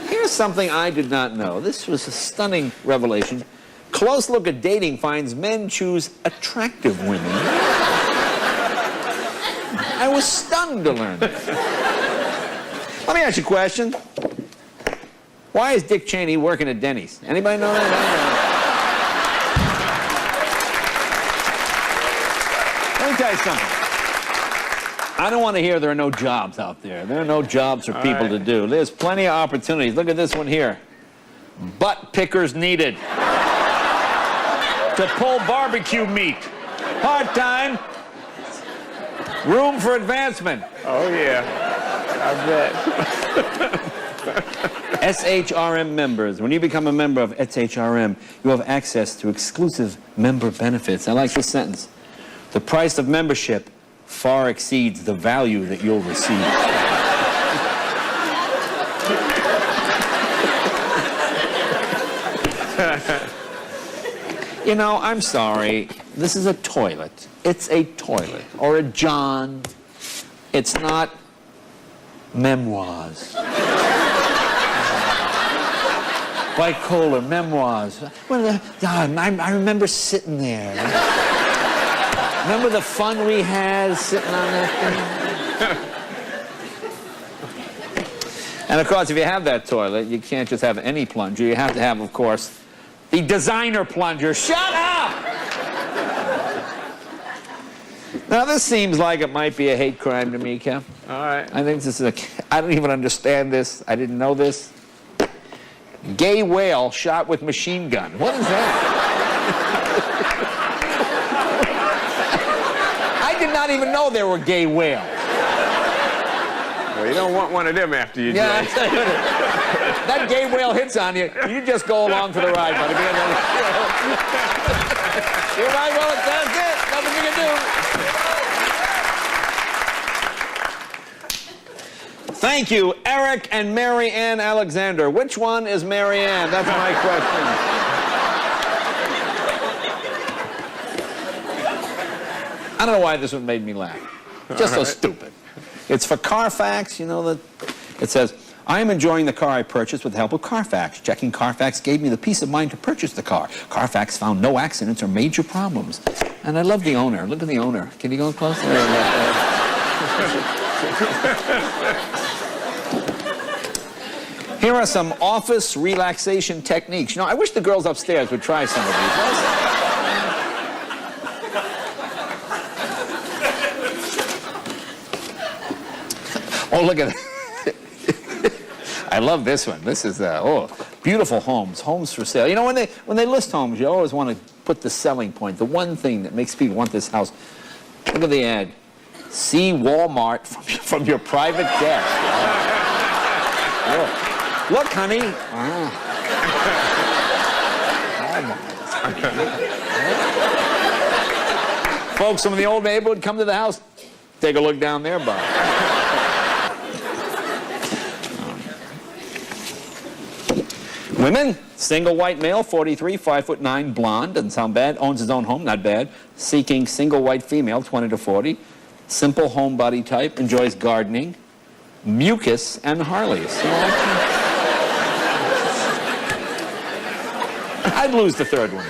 Speaker 1: Here's something I did not know. This was a stunning revelation. Close look at dating finds men choose attractive women. I was stunned to learn this. Let me ask you a question. Why is Dick Cheney working at Denny's? Anybody know that? Let me tell you something. I don't want to hear there are no jobs out there. There are no jobs for people to do. There's plenty of opportunities. Look at this one here. Butt pickers needed. To pull barbecue meat. Part-time. Room for advancement.
Speaker 2: Oh, yeah. I bet.
Speaker 1: SHRM members. When you become a member of SHRM, you have access to exclusive member benefits. I like this sentence. The price of membership far exceeds the value that you'll receive. You know, I'm sorry. This is a toilet. It's a toilet. Or a John. It's not memoirs. Bipolar, memoirs. Well, I remember sitting there. Remember the fun we had sitting on that thing? And of course, if you have that toilet, you can't just have any plunger. You have to have, of course, the designer plunger. Shut up! Now, this seems like it might be a hate crime to me, Kev.
Speaker 2: All right.
Speaker 1: I think this is I don't even understand this. I didn't know this. Gay whale shot with machine gun. What is that? I did not even know there were gay whales.
Speaker 2: Well, you don't want one of them after you,
Speaker 1: Yeah,
Speaker 2: Jay.
Speaker 1: that gay whale hits on you. You just go along for the ride, buddy. You're right, well, that's it. Nothing you can do. Thank you, Eric and Mary Ann Alexander. Which one is Mary Ann? That's my question. I don't know why this one made me laugh. Just so stupid. It's for Carfax, you know, it says, I am enjoying the car I purchased with the help of Carfax. Checking Carfax gave me the peace of mind to purchase the car. Carfax found no accidents or major problems. And I love the owner. Look at the owner. Can you go closer? Here are some office relaxation techniques. You know, I wish the girls upstairs would try some of these. Oh, look at that. I love this one. This is, beautiful homes. Homes for sale. You know, when they list homes, you always want to put the selling point, the one thing that makes people want this house. Look at the ad. See Walmart from your private desk. Oh. Look, honey. Folks from the old neighborhood come to the house. Take a look down there, Bob. Women, single white male, 43, 5'9", blonde, doesn't sound bad. Owns his own home, not bad. Seeking single white female, 20 to 40. Simple homebody type, enjoys gardening, mucus, and Harleys. I'd lose the third one.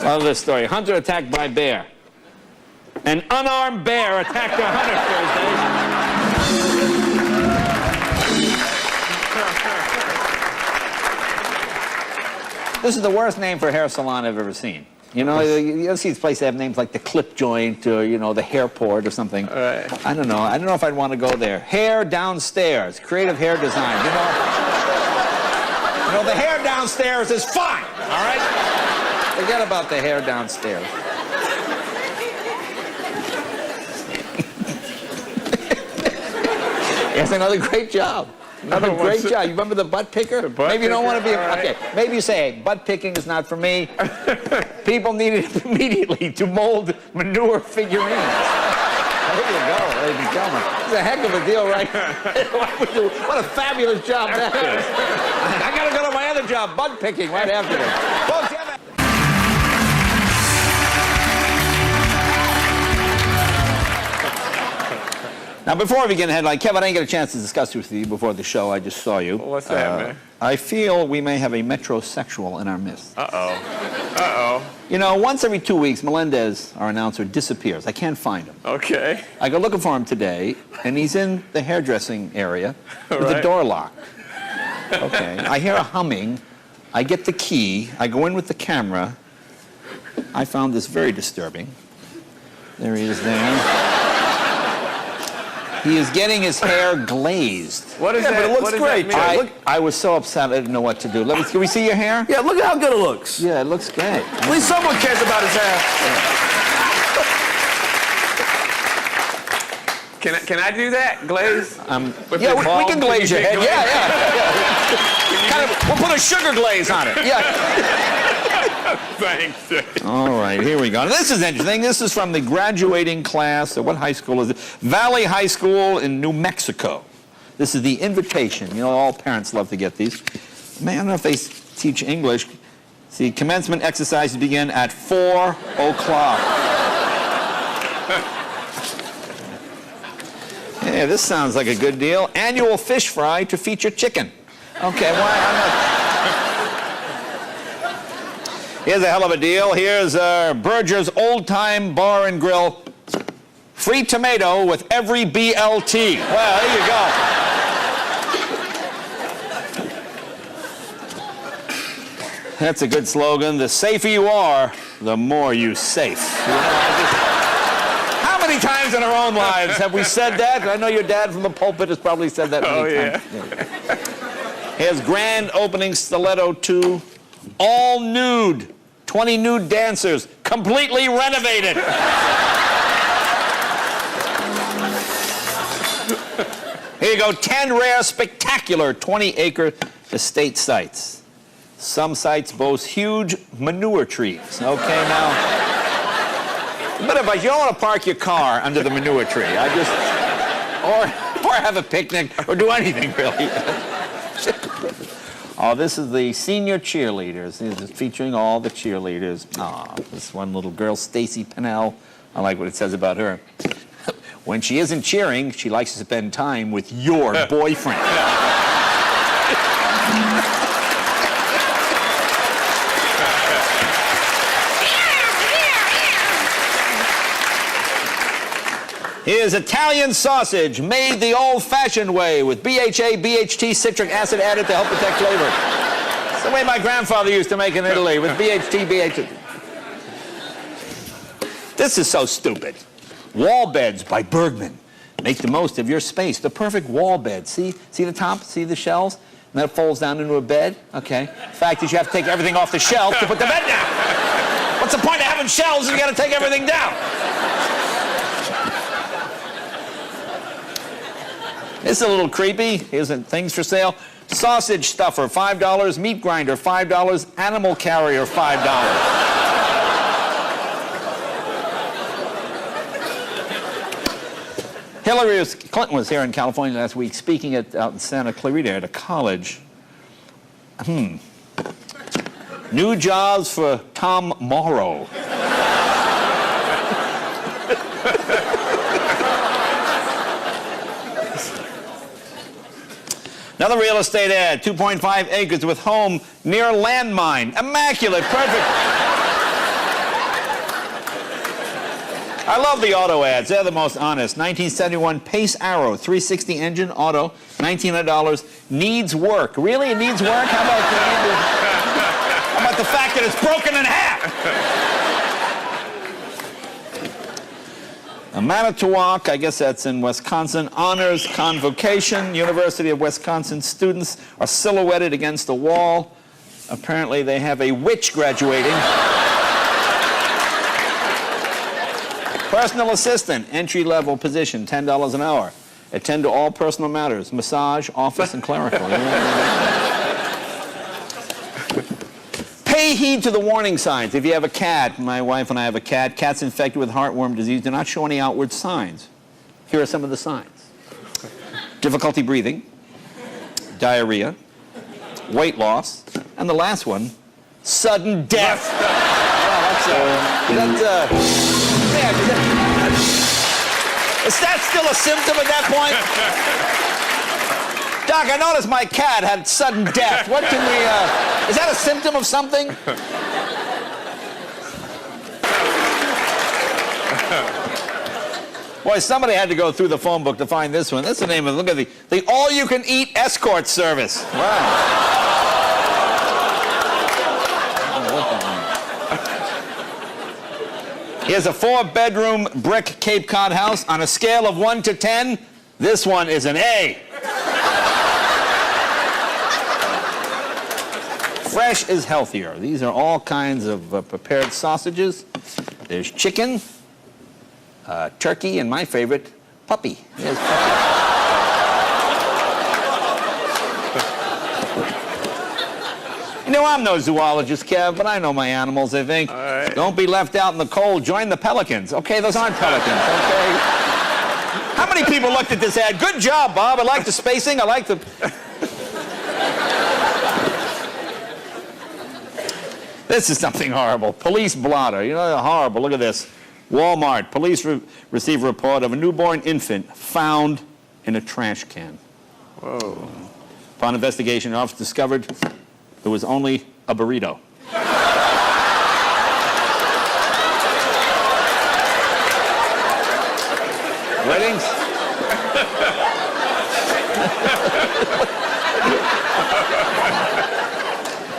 Speaker 1: Love this story. Hunter attacked by bear. An unarmed bear attacked a hunter Thursday. This is the worst name for a hair salon I've ever seen. You know, you ever see these places that have names like the Clip Joint or, you know, the Hairport or something.
Speaker 2: Right.
Speaker 1: I don't know. I don't know if I'd want to go there. Hair downstairs. Creative hair design. You know, the hair downstairs is fine. All right? Forget about the hair downstairs. Yes, another great job. Another great job. You remember the butt picker?
Speaker 2: The butt
Speaker 1: maybe you don't want to be.
Speaker 2: picker, all right.
Speaker 1: Okay. Maybe you say, hey, butt picking is not for me. People needed immediately to mold manure figurines. There you go, ladies and gentlemen. It's a heck of a deal, right? What a fabulous job that is. I got to go to my other job, butt picking, right after this. Folks, you have a- Now, before we begin the headline, Kevin, I didn't get a chance to discuss with you before the show. I just saw you.
Speaker 2: What's that, man?
Speaker 1: I feel we may have a metrosexual in our midst.
Speaker 2: Uh-oh. Uh-oh.
Speaker 1: You know, once every 2 weeks, Melendez, our announcer, disappears. I can't find him.
Speaker 2: Okay.
Speaker 1: I go looking for him today, and he's in the hairdressing area with the
Speaker 2: Right.
Speaker 1: door locked. Okay. I hear a humming. I get the key. I go in with the camera. I found this very disturbing. There he is there. He is getting his hair glazed.
Speaker 2: What is that?
Speaker 3: But it looks
Speaker 2: what does
Speaker 3: great,
Speaker 2: that mean?
Speaker 3: Jay.
Speaker 1: I was so upset I didn't know what to do. Can we see your hair?
Speaker 3: Yeah, look at how good it looks.
Speaker 1: Yeah, it looks great.
Speaker 3: At least someone cares about his hair.
Speaker 2: Can I do that? Glaze? With
Speaker 1: Yeah,
Speaker 2: the
Speaker 1: we
Speaker 2: bulb?
Speaker 1: can glaze your
Speaker 2: you
Speaker 1: head.
Speaker 2: get
Speaker 1: Yeah. Kind of, we'll put a sugar glaze on it. Yeah.
Speaker 2: Thanks.
Speaker 1: All right, here we go. Now, this is interesting. This is from the graduating class. What high school is it? Valley High School in New Mexico. This is the invitation. You know, all parents love to get these. Man, I don't know if they teach English. See, commencement exercises begin at 4 o'clock. Yeah, this sounds like a good deal. Annual fish fry to feature chicken. Okay, why? I'm not... Here's a hell of a deal. Here's Berger's Old Time Bar and Grill. Free tomato with every BLT. Well, there you go. That's a good slogan. The safer you are, the more you safe. How many times in our own lives have we said that? I know your dad from the pulpit has probably said that many times. Yeah. Here's grand opening Stiletto 2. All nude. 20 nude dancers. Completely renovated. Here you go. 10 rare, spectacular 20-acre estate sites. Some sites boast huge manure trees. Okay, now. But if you don't want to park your car under the manure tree, or have a picnic, or do anything really. Oh, this is the senior cheerleaders. This is featuring all the cheerleaders. Oh, this one little girl, Stacy Pennell. I like what it says about her. When she isn't cheering, she likes to spend time with your boyfriend. Here's Italian sausage made the old-fashioned way with BHA, BHT, citric acid added to help protect flavor. It's the way my grandfather used to make in Italy with BHT, BHT. This is so stupid. Wall beds by Bergman. Make the most of your space. The perfect wall bed. See the top? See the shelves? And then it folds down into a bed? Okay. The fact is you have to take everything off the shelf to put the bed down. What's the point of having shelves if you got to take everything down? This is a little creepy. Here's things for sale. Sausage stuffer, $5. Meat grinder, $5. Animal carrier, $5. Hillary Clinton was here in California last week speaking out in Santa Clarita at a college. New jobs for Tom Morrow. Another real estate ad, 2.5 acres with home near landmine. Immaculate, perfect. I love the auto ads. They're the most honest. 1971 Pace Arrow, 360 engine, auto, $1,900. Needs work. Really? It needs work? How about the fact that it's broken in half? Manitowoc, I guess that's in Wisconsin, honors convocation. University of Wisconsin students are silhouetted against the wall. Apparently they have a witch graduating. Personal assistant, entry-level position, $10 an hour. Attend to all personal matters. Massage, office, and clerical. Pay heed to the warning signs. If you have a cat, my wife and I have a cat, cat's infected with heartworm disease, do not show any outward signs. Here are some of the signs. Difficulty breathing, diarrhea, weight loss, and the last one, sudden death. Is that still a symptom at that point? Doc, I noticed my cat had sudden death. What can we, is that a symptom of something? Boy, somebody had to go through the phone book to find this one. That's the name of it. Look at the all-you-can-eat escort service. Wow. Here's a 4-bedroom brick Cape Cod house. On a scale of 1 to 10, this one is an A. Fresh is healthier. These are all kinds of prepared sausages. There's chicken, turkey, and my favorite, puppy. There's puppy. You know, I'm no zoologist, Kev, but I know my animals, I think.
Speaker 2: All right.
Speaker 1: Don't be left out in the cold. Join the pelicans. Okay, those aren't pelicans, okay? How many people looked at this ad? Good job, Bob. I like the spacing. I like the... This is something horrible. Police blotter. You know, horrible. Look at this. Walmart. Police receive a report of a newborn infant found in a trash can.
Speaker 2: Whoa.
Speaker 1: Upon investigation, the officer discovered it was only a burrito. Weddings?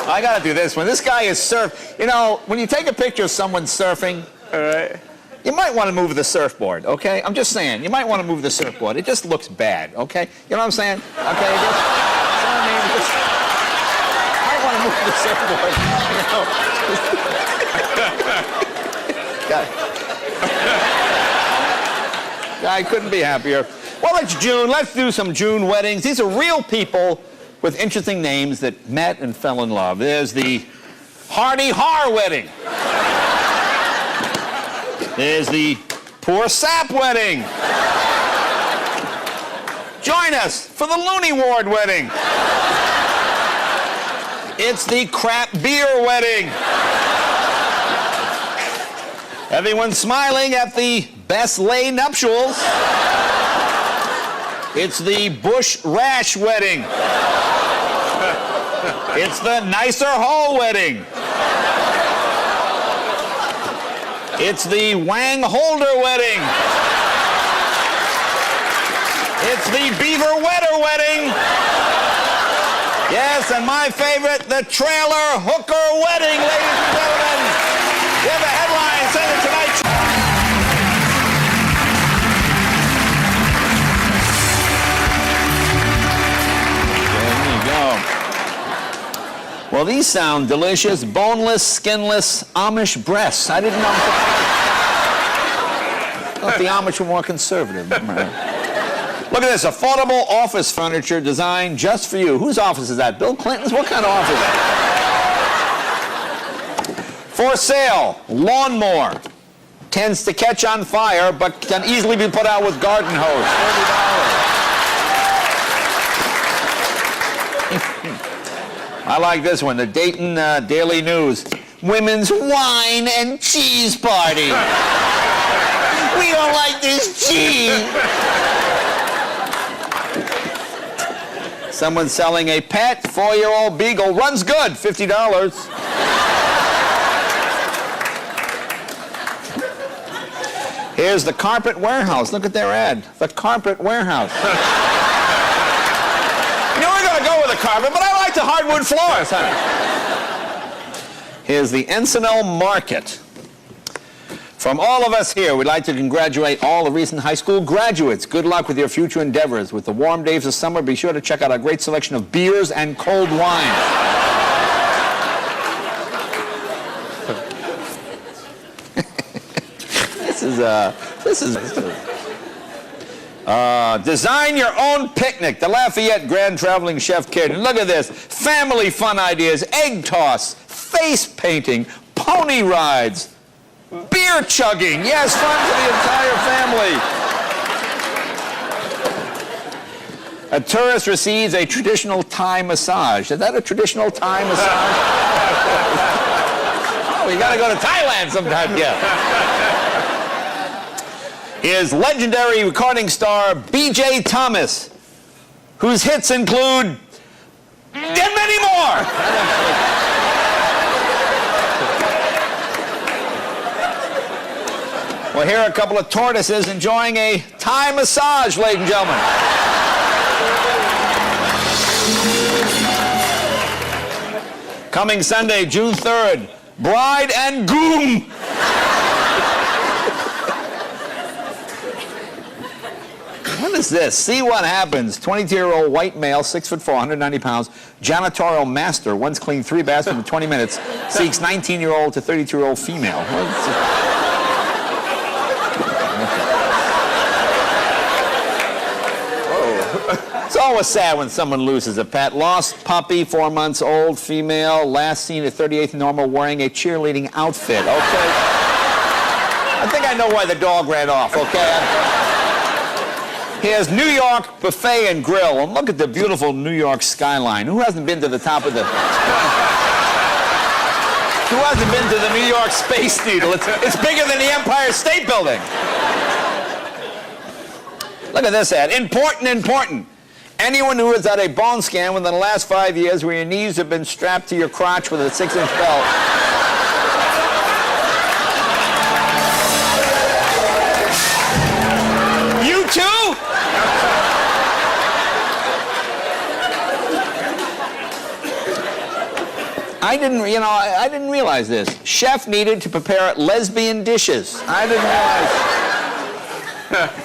Speaker 1: I gotta do this one. This guy is surf. You know, when you take a picture of someone surfing,
Speaker 2: All right.
Speaker 1: you might want to move the surfboard, okay? I'm just saying, you might want to move the surfboard. It just looks bad, okay? You know what I'm saying? Okay, just, so I mean, just, I want to move the surfboard, you know? Guy couldn't be happier. Well, it's June. Let's do some June weddings. These are real people with interesting names that met and fell in love. There's the Hardy Har wedding. There's the Poor Sap wedding. Join us for the Looney Ward wedding. It's the Crap Beer wedding. Everyone's smiling at the Best Lay nuptials. It's the Bush Rash wedding. It's the Nicer Hall wedding. It's the Wang Holder wedding. It's the Beaver Wetter wedding. Yes, and my favorite, the Trailer Hooker wedding, ladies and gentlemen. We have a headline saying it tonight. Well, these sound delicious. Boneless, skinless Amish breasts. I didn't know. I thought the Amish were more conservative. Look at this. Affordable office furniture designed just for you. Whose office is that? Bill Clinton's? What kind of office? For sale, lawnmower. Tends to catch on fire, but can easily be put out with garden hose. $30. I like this one, the Dayton Daily News. Women's wine and cheese party. We don't like this cheese. Someone selling a pet 4-year-old beagle. Runs good, $50. Here's the Carpet Warehouse. Look at their ad. The Carpet Warehouse. You know, we're going to go with the carpet, but I like the hardwood floors, honey. Here's the Encinal Market. From all of us here, we'd like to congratulate all the recent high school graduates. Good luck with your future endeavors. With the warm days of summer, be sure to check out our great selection of beers and cold wine. Design your own picnic. The Lafayette Grand Traveling Chef Kit. And look at this. Family fun ideas. Egg toss. Face painting. Pony rides. Beer chugging. Yes, fun for the entire family. A tourist receives a traditional Thai massage. Is that a traditional Thai massage? Oh, you got to go to Thailand sometime. Yeah. Is legendary recording star B.J. Thomas, whose hits include and many more. Well, here are a couple of tortoises enjoying a Thai massage, ladies and gentlemen. Coming Sunday, June 3rd, Bride and Groom. What is this? See what happens. 22-year-old white male, 6'4", 190 pounds, janitorial master, once cleaned 3 bathrooms in 20 minutes, seeks 19-year-old to 32-year-old female. It's always sad when someone loses a pet. Lost puppy, 4 months old, female, last seen at 38th Normal wearing a cheerleading outfit, okay? I think I know why the dog ran off, okay? Here's New York Buffet and Grill. And look at the beautiful New York skyline. Who hasn't been to the top of the... Who hasn't been to the New York Space Needle? It's bigger than the Empire State Building. Look at this ad. Important. Anyone who has had a bone scan within the last 5 years where your knees have been strapped to your crotch with a 6-inch belt. You too? I didn't realize this. Chef needed to prepare lesbian dishes. I didn't realize.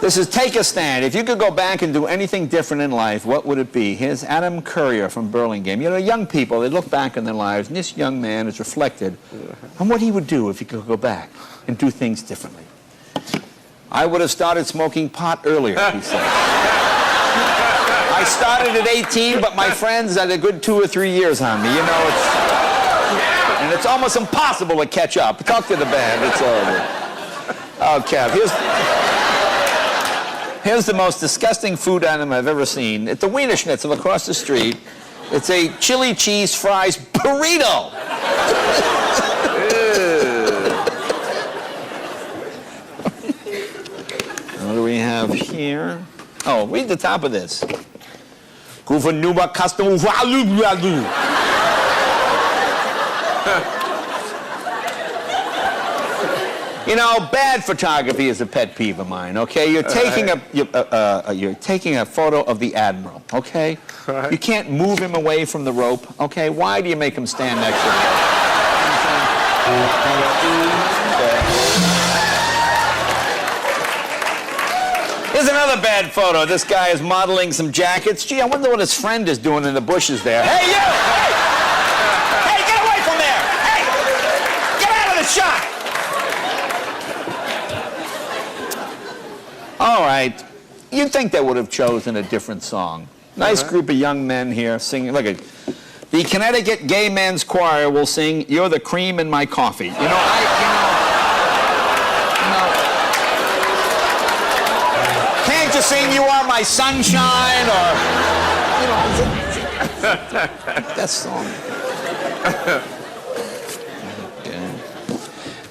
Speaker 1: This is Take a Stand. If you could go back and do anything different in life, what would it be? Here's Adam Currier from Burlingame. You know, young people, they look back in their lives, and this young man is reflected on what he would do if he could go back and do things differently. I would have started smoking pot earlier, he said. I started at 18, but my friends had a good 2 or 3 years on me. You know, and it's almost impossible to catch up. Talk to the band. It's over. Oh, Kev, here's the most disgusting food item I've ever seen. At the Wiener Schnitzel across the street, it's a chili cheese fries burrito. What do we have here? Oh, read the top of this. Kufanuba custom value. You know, bad photography is a pet peeve of mine. Okay, you're taking a photo of the admiral. Okay, you can't move him away from the rope. Okay, why do you make him stand next to him? Here's another bad photo. This guy is modeling some jackets. Gee, I wonder what his friend is doing in the bushes there. Hey, you! Hey! Hey, get away from there! Hey! Get out of the shot! All right. You'd think they would have chosen a different song. Nice group of young men here singing. Look at the Connecticut Gay Men's Choir will sing "You're the Cream in My Coffee." You know, can't you sing "You Are My Sunshine" or, that song. Okay.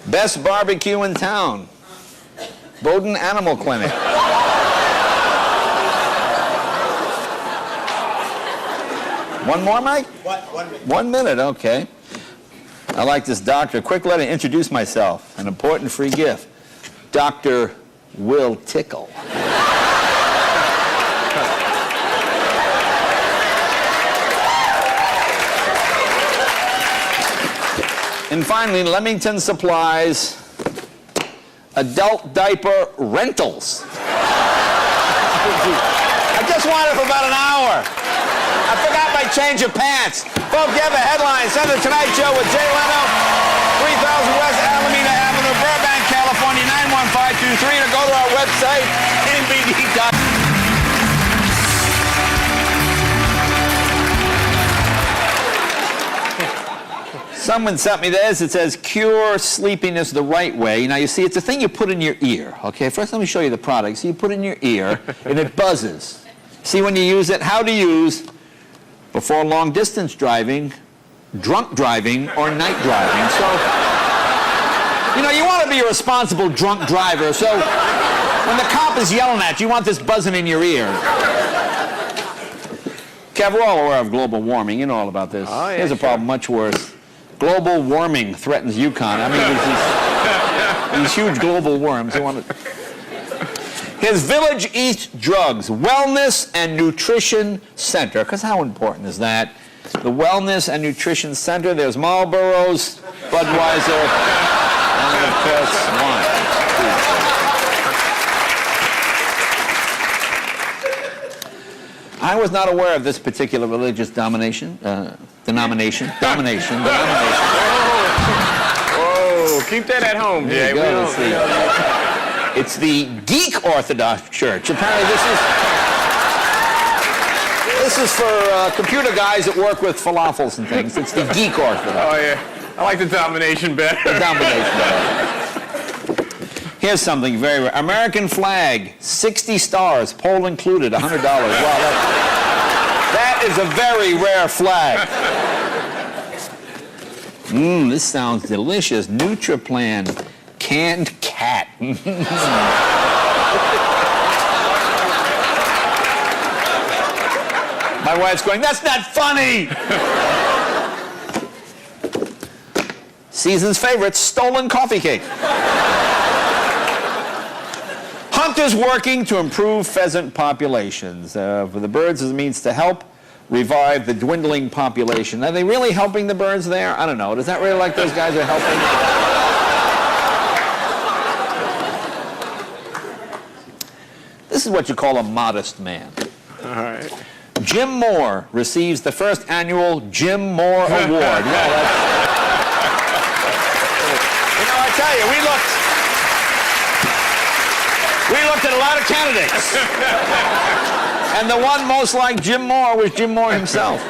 Speaker 1: Best barbecue in town. Bowdoin Animal Clinic. One more, Mike? 1 minute. 1 minute, okay. I like this doctor. Quick, let me introduce myself. An important free gift. Dr. Will Tickle. And finally, Leamington Supplies Adult Diaper Rentals. I just wanted it for about an hour. I forgot my change of pants. Folks, you have a headline. Send the Tonight Show with Jay Leno, 3000 West Alameda Avenue, Burbank, California, 91523, to go to our website. website, NBD.com. Someone sent me this. It says, cure sleepiness the right way. Now, you see, it's a thing you put in your ear. Okay, first let me show you the product. So you put it in your ear, and it buzzes. See when you use it, how to use before long-distance driving, drunk driving, or night driving. So, you know, you want to be a responsible drunk driver. So when the cop is yelling at you, you want this buzzing in your ear. Kev, we're all aware of global warming. You know all about this.
Speaker 2: Oh, yeah,
Speaker 1: Here's a problem much worse. Global warming threatens Yukon. I mean, there's these huge global worms. His Village Eats Drugs Wellness and Nutrition Center. Because how important is that? The Wellness and Nutrition Center. There's Marlboro's, Budweiser, and of course wine. I was not aware of this particular religious denomination.
Speaker 2: Oh, keep that at home, Jay.
Speaker 1: There you go. It's the Geek Orthodox Church. Apparently this is for computer guys that work with falafels and things. It's the Geek Orthodox.
Speaker 2: Oh, yeah. I like the domination better.
Speaker 1: The domination better. Here's something very rare. American flag, 60 stars, poll included, $100. Wow, that is a very rare flag. This sounds delicious. Nutriplan canned cat. My wife's going, that's not funny! Season's favorite, stolen coffee cake. Hunters working to improve pheasant populations. For the birds as a means to help revive the dwindling population. Are they really helping the birds there? I don't know. Does that really like those guys are helping? This is what you call a modest man.
Speaker 2: All right.
Speaker 1: Jim Moore receives the first annual Jim Moore Award. Well, you know, I tell you, we looked at a lot of candidates. And the one most like Jim Moore was Jim Moore himself.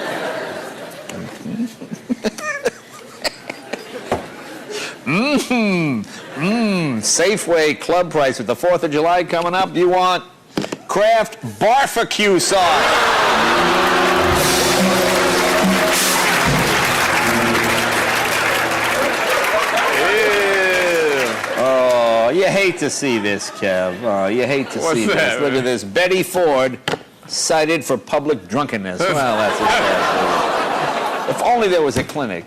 Speaker 1: Safeway club price with the 4th of July coming up. You want Kraft barbecue sauce. Oh, you hate to see this, Kev. Oh, you hate to see this. Look at this. Betty Ford cited for public drunkenness. Well, that's a sad thing. If only there was a clinic.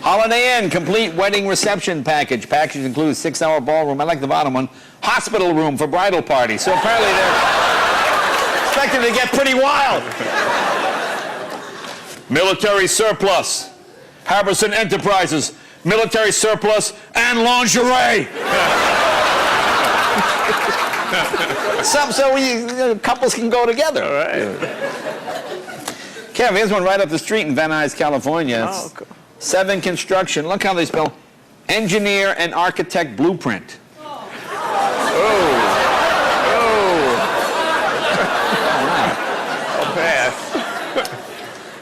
Speaker 1: Holiday Inn, complete wedding reception package. Package includes 6-hour ballroom. I like the bottom one. Hospital room for bridal party. So apparently they're expecting to get pretty wild. Military surplus. Harrison Enterprises. Military surplus and lingerie. So couples can go together.
Speaker 2: All right.
Speaker 1: Kev, here's one right up the street in Van Nuys, California. It's
Speaker 2: cool.
Speaker 1: 7 Construction. Look how they spell engineer and architect blueprint.
Speaker 2: Oh. I'll pass.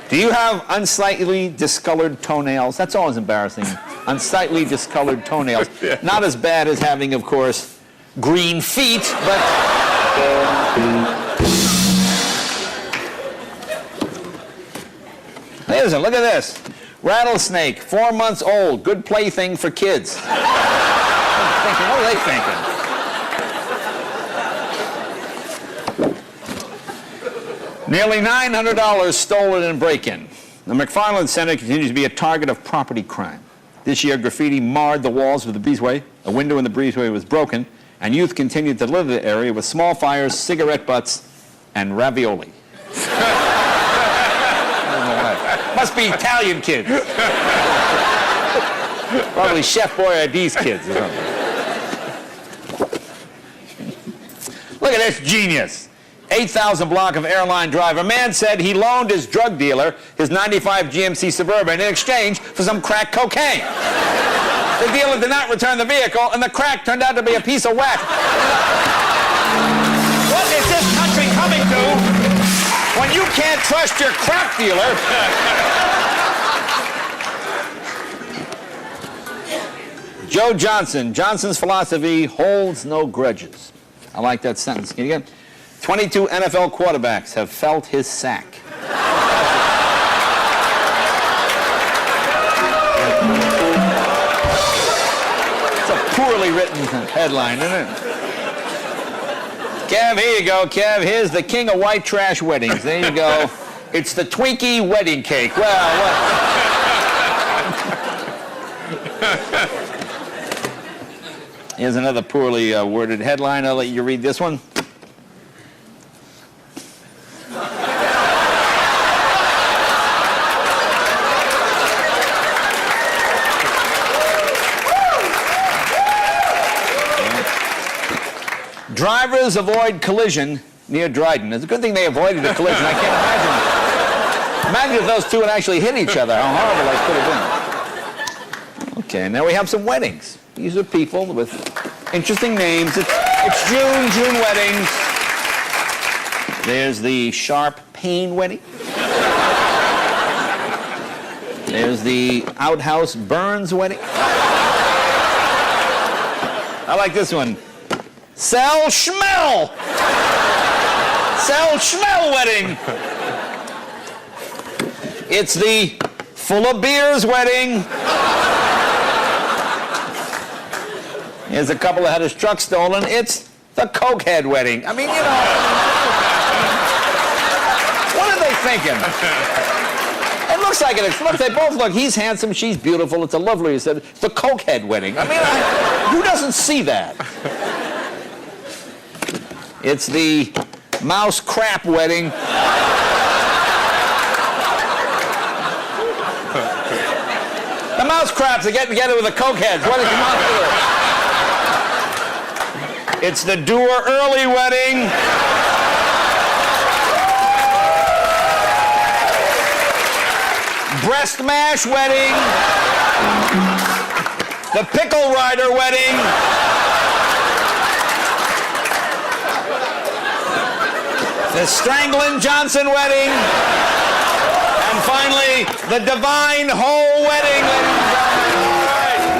Speaker 1: Do you have unsightly discolored toenails? That's always embarrassing. Unsightly discolored toenails.
Speaker 2: Yeah.
Speaker 1: Not as bad as having, of course, green feet, but... Listen, look at this. Rattlesnake, 4 months old, good plaything for kids. What are they thinking? Nearly $900 stolen in break-in. The McFarland Center continues to be a target of property crime. This year, graffiti marred the walls of the breezeway. A window in the breezeway was broken, and youth continued to live in the area with small fires, cigarette butts, and ravioli. Must be Italian kids. Probably Chef Boyardee's kids or something. Look at this genius. 8,000 block of airline driver. Man said he loaned his drug dealer his 95 GMC Suburban in exchange for some crack cocaine. The dealer did not return the vehicle, and the crack turned out to be a piece of wax. What is this country coming to when you can't trust your crack dealer? Joe Johnson. Johnson's philosophy holds no grudges. I like that sentence. Can you get 22 NFL quarterbacks have felt his sack. It's a poorly written headline, isn't it? Kev, here you go, Kev. Here's the king of white trash weddings. There you go. It's the Twinkie wedding cake. Well, what? Here's another poorly worded headline. I'll let you read this one. Drivers avoid collision near Dryden. It's a good thing they avoided a collision. I can't imagine. Imagine if those two had actually hit each other. How horrible that could have been. Okay, now we have some weddings. These are people with interesting names. It's June weddings. There's the Sharp Pain wedding. There's the Outhouse Burns wedding. I like this one. Sell Schmell! Sell Schmell wedding. It's the Full of Beers wedding. Here's a couple that had his truck stolen. It's the Cokehead wedding. I mean, you know. What are they thinking? It looks like it. Look, they both look. He's handsome, she's beautiful. It's a lovely, it's the Cokehead wedding. I mean, who doesn't see that? It's the Mouse Crap wedding. The Mouse Craps are getting together with the Cokeheads. What is the monster? It's the Doer Early wedding. Breast Mash wedding. The Pickle Rider wedding. The Stranglin' Johnson wedding. And finally, the Divine Hole wedding. All right.